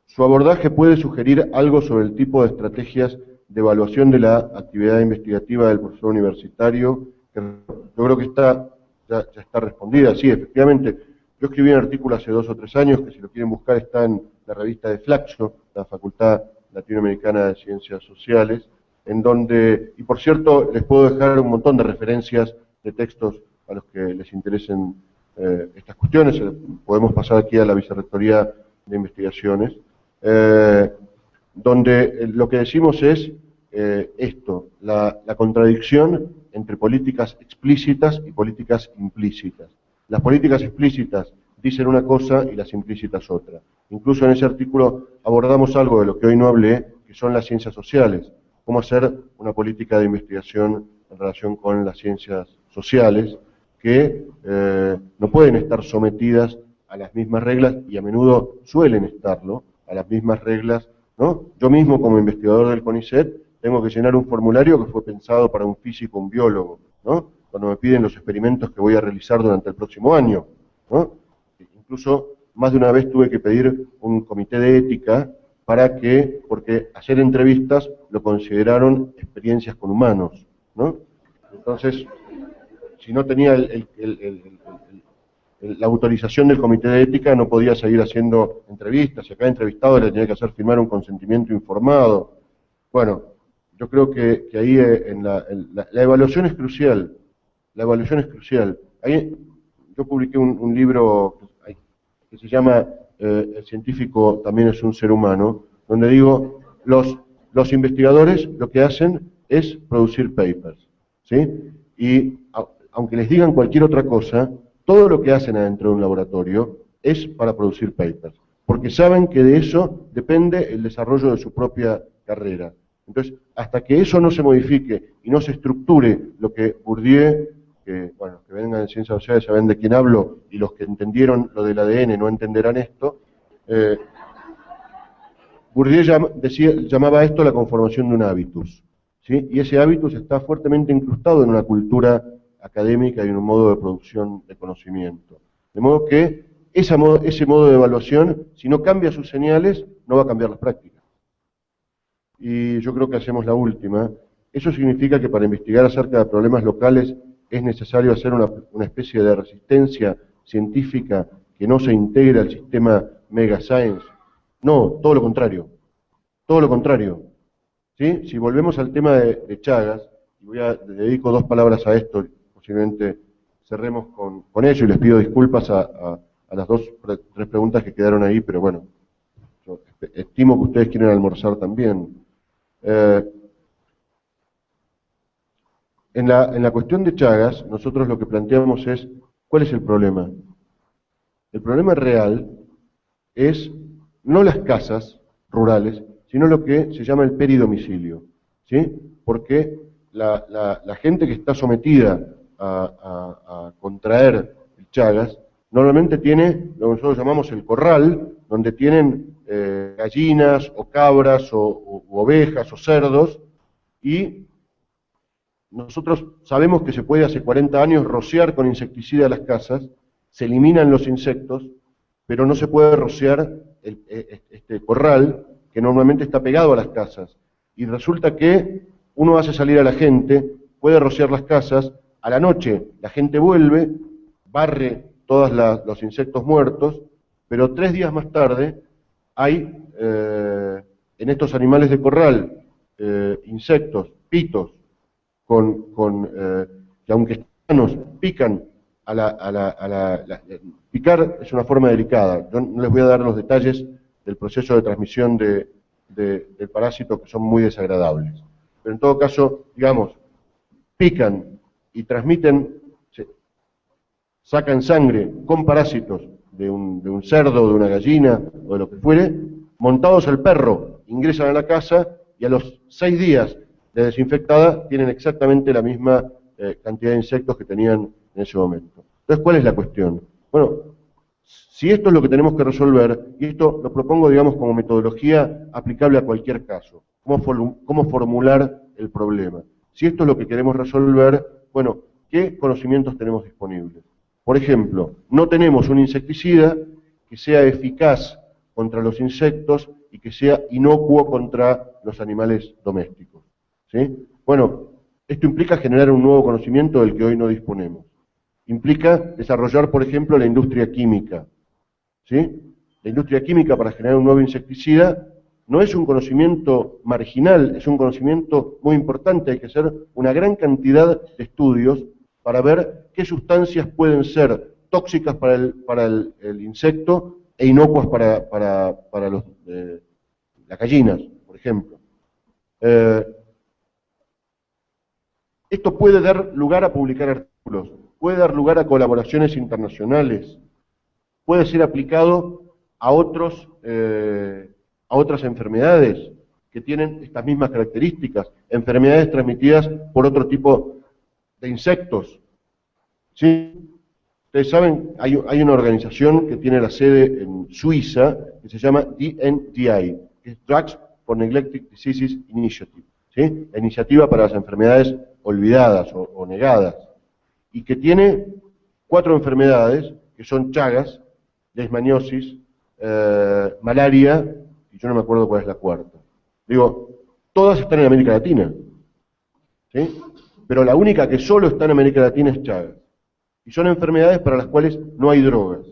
su abordaje puede sugerir algo sobre el tipo de estrategias de evaluación de la actividad investigativa del profesor universitario, que yo creo que ya está respondida. Sí, efectivamente, yo escribí un artículo hace 2 o 3 años, que si lo quieren buscar está en la revista de Flaxo, la Facultad Latinoamericana de Ciencias Sociales, en donde, y por cierto, les puedo dejar un montón de referencias de textos a los que les interesen estas cuestiones. Podemos pasar aquí a la Vicerrectoría de Investigaciones, donde lo que decimos es esto, la contradicción entre políticas explícitas y políticas implícitas. Las políticas explícitas dicen una cosa y las implícitas otra. Incluso en ese artículo abordamos algo de lo que hoy no hablé, que son las ciencias sociales. Cómo hacer una política de investigación en relación con las ciencias sociales, que no pueden estar sometidas a las mismas reglas, y a menudo suelen estarlo, a las mismas reglas, ¿no? Yo mismo, como investigador del CONICET, tengo que llenar un formulario que fue pensado para un físico, un biólogo, ¿no? Cuando me piden los experimentos que voy a realizar durante el próximo año, ¿no? Incluso más de una vez tuve que pedir un comité de ética porque hacer entrevistas lo consideraron experiencias con humanos, ¿no? Entonces, si no tenía la autorización del comité de ética, no podía seguir haciendo entrevistas, y a cada entrevistado le tenía que hacer firmar un consentimiento informado. Bueno, yo creo que ahí la evaluación es crucial. La evaluación es crucial. Ahí yo publiqué un libro que se llama El científico también es un ser humano, donde digo, los investigadores lo que hacen es producir papers, ¿sí? Y aunque les digan cualquier otra cosa, todo lo que hacen adentro de un laboratorio es para producir papers, porque saben que de eso depende el desarrollo de su propia carrera. Entonces, hasta que eso no se modifique y no se estructure lo que Bourdieu, que, bueno, que vengan de ciencias sociales saben de quién hablo, y los que entendieron lo del ADN no entenderán esto, Bourdieu llamaba esto la conformación de un hábitus, ¿sí? Y ese hábitus está fuertemente incrustado en una cultura académica y en un modo de producción de conocimiento. De modo que ese modo de evaluación, si no cambia sus señales, no va a cambiar las prácticas. Y yo creo que hacemos la última. Eso significa que para investigar acerca de problemas locales es necesario hacer una especie de resistencia científica que no se integre al sistema mega science. No, todo lo contrario. Todo lo contrario. ¿Sí? Si volvemos al tema de Chagas, y le dedico 2 palabras a esto, posiblemente cerremos con ello, y les pido disculpas a las 3 preguntas que quedaron ahí, pero bueno, yo estimo que ustedes quieren almorzar también. En la cuestión de Chagas, nosotros lo que planteamos es, ¿cuál es el problema? El problema real es no las casas rurales, sino lo que se llama el peridomicilio, ¿sí? Porque la gente que está sometida a contraer el Chagas, normalmente tiene lo que nosotros llamamos el corral, donde tienen gallinas o cabras o ovejas o cerdos, y nosotros sabemos que se puede hace 40 años rociar con insecticida las casas, se eliminan los insectos, pero no se puede rociar este corral que normalmente está pegado a las casas. Y resulta que uno hace salir a la gente, puede rociar las casas, a la noche la gente vuelve, barre todos los insectos muertos, pero 3 días más tarde hay en estos animales de corral insectos, pitos, que aunque sanos, pican picar es una forma delicada. Yo no les voy a dar los detalles del proceso de transmisión del parásito, que son muy desagradables. Pero en todo caso, digamos, pican y transmiten, sacan sangre con parásitos de un cerdo, de una gallina o de lo que fuere, montados al perro, ingresan a la casa y a los 6 días de desinfectada tienen exactamente la misma cantidad de insectos que tenían en ese momento. Entonces, ¿cuál es la cuestión? Bueno, si esto es lo que tenemos que resolver, y esto lo propongo, digamos, como metodología aplicable a cualquier caso, cómo formular el problema. Si esto es lo que queremos resolver, bueno, ¿qué conocimientos tenemos disponibles? Por ejemplo, no tenemos un insecticida que sea eficaz contra los insectos y que sea inocuo contra los animales domésticos, ¿sí? Bueno, esto implica generar un nuevo conocimiento del que hoy no disponemos. Implica desarrollar, por ejemplo, la industria química, ¿sí? La industria química para generar un nuevo insecticida no es un conocimiento marginal, es un conocimiento muy importante. Hay que hacer una gran cantidad de estudios para ver qué sustancias pueden ser tóxicas para el insecto e inocuas para las gallinas, por ejemplo. Esto puede dar lugar a publicar artículos, puede dar lugar a colaboraciones internacionales, puede ser aplicado a otras enfermedades que tienen estas mismas características, enfermedades transmitidas por otro tipo de insectos. ¿Sí? Ustedes saben, hay una organización que tiene la sede en Suiza, que se llama DNDi, que es Drugs for Neglected Diseases Initiative, ¿sí? La iniciativa para las enfermedades olvidadas o negadas, y que tiene 4 enfermedades, que son Chagas, leishmaniosis, malaria, y yo no me acuerdo cuál es la 4ª. Digo, todas están en América Latina, ¿sí? Pero la única que solo está en América Latina es Chagas. Y son enfermedades para las cuales no hay drogas.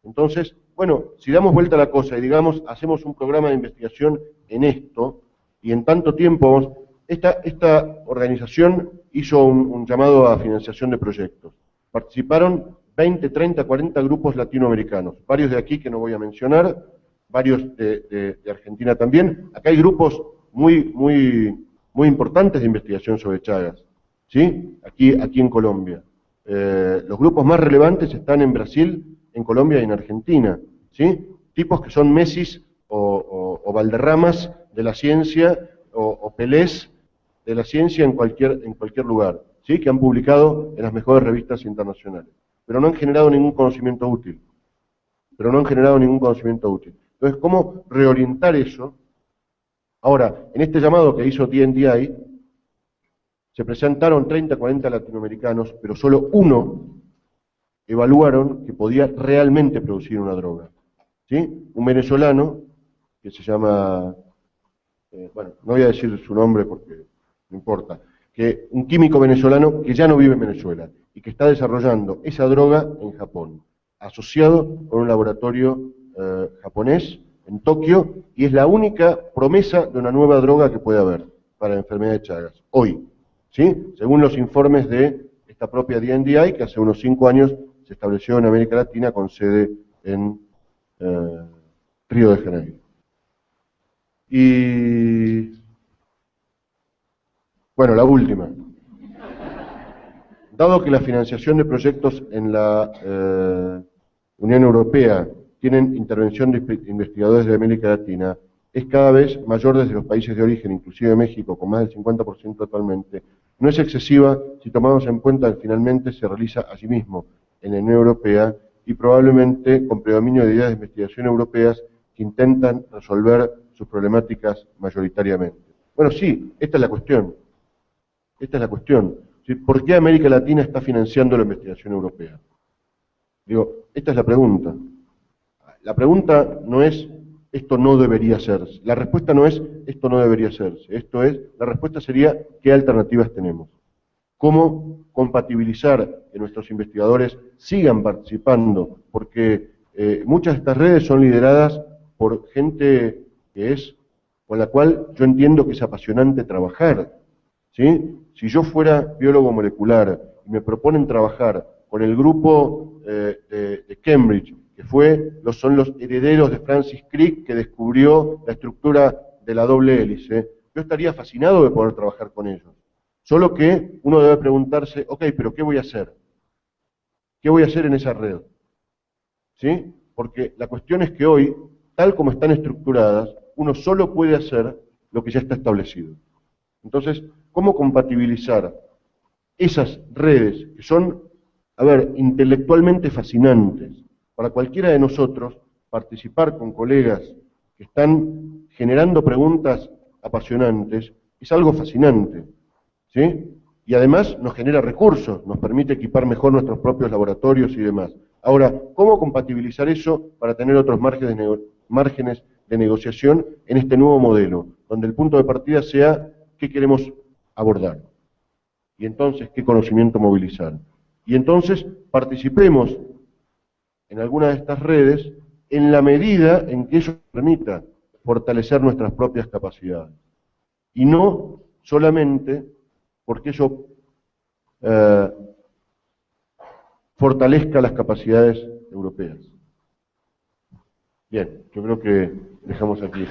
Entonces, bueno, si damos vuelta a la cosa y digamos, hacemos un programa de investigación en esto, y en tanto tiempo, esta organización hizo un llamado a financiación de proyectos. Participaron 20, 30, 40 grupos latinoamericanos, varios de aquí que no voy a mencionar, varios de Argentina también. Acá hay grupos muy importantes de investigación sobre Chagas, ¿sí? Aquí en Colombia. Los grupos más relevantes están en Brasil, en Colombia y en Argentina, ¿sí? Tipos que son Messis o Valderramas de la ciencia, o papelés de la ciencia en cualquier lugar, ¿sí? Que han publicado en las mejores revistas internacionales, pero no han generado ningún conocimiento útil. Entonces, ¿cómo reorientar eso? Ahora, en este llamado que hizo TNDI, se presentaron 30, 40 latinoamericanos, pero solo uno evaluaron que podía realmente producir una droga. ¿Sí? Un venezolano, que se llama, bueno, no voy a decir su nombre porque no importa, que un químico venezolano que ya no vive en Venezuela y que está desarrollando esa droga en Japón, asociado con un laboratorio japonés en Tokio, y es la única promesa de una nueva droga que puede haber para la enfermedad de Chagas, hoy, ¿sí? Según los informes de esta propia DNDi, que hace unos 5 años se estableció en América Latina con sede en Río de Janeiro. Y bueno, la última. Dado que la financiación de proyectos en la Unión Europea tienen intervención de investigadores de América Latina, es cada vez mayor desde los países de origen, inclusive México, con más del 50% actualmente, no es excesiva si tomamos en cuenta que finalmente se realiza allí mismo, en la Unión Europea, y probablemente con predominio de ideas de investigación europeas que intentan resolver sus problemáticas mayoritariamente. Bueno, sí, esta es la cuestión. ¿Sí? ¿Por qué América Latina está financiando la investigación europea? Digo, esta es la pregunta. La pregunta no es, esto no debería hacerse. La respuesta no es, esto no debería hacerse. La respuesta sería, ¿qué alternativas tenemos? ¿Cómo compatibilizar que nuestros investigadores sigan participando? Porque muchas de estas redes son lideradas por gente con la cual yo entiendo que es apasionante trabajar, ¿sí? Si yo fuera biólogo molecular y me proponen trabajar con el grupo de Cambridge, que son los herederos de Francis Crick, que descubrió la estructura de la doble hélice, yo estaría fascinado de poder trabajar con ellos. Solo que uno debe preguntarse, ok, pero ¿qué voy a hacer? ¿Qué voy a hacer en esa red? ¿Sí? Porque la cuestión es que hoy, tal como están estructuradas, uno solo puede hacer lo que ya está establecido. Entonces, ¿cómo compatibilizar esas redes que son, intelectualmente fascinantes para cualquiera de nosotros, participar con colegas que están generando preguntas apasionantes, es algo fascinante, ¿sí? Y además nos genera recursos, nos permite equipar mejor nuestros propios laboratorios y demás. Ahora, ¿cómo compatibilizar eso para tener otros márgenes de negociación en este nuevo modelo, donde el punto de partida sea qué queremos abordar? Y entonces, ¿qué conocimiento movilizar? Y entonces, participemos en alguna de estas redes en la medida en que eso permita fortalecer nuestras propias capacidades. Y no solamente porque eso fortalezca las capacidades europeas. Bien, yo creo que dejamos aquí.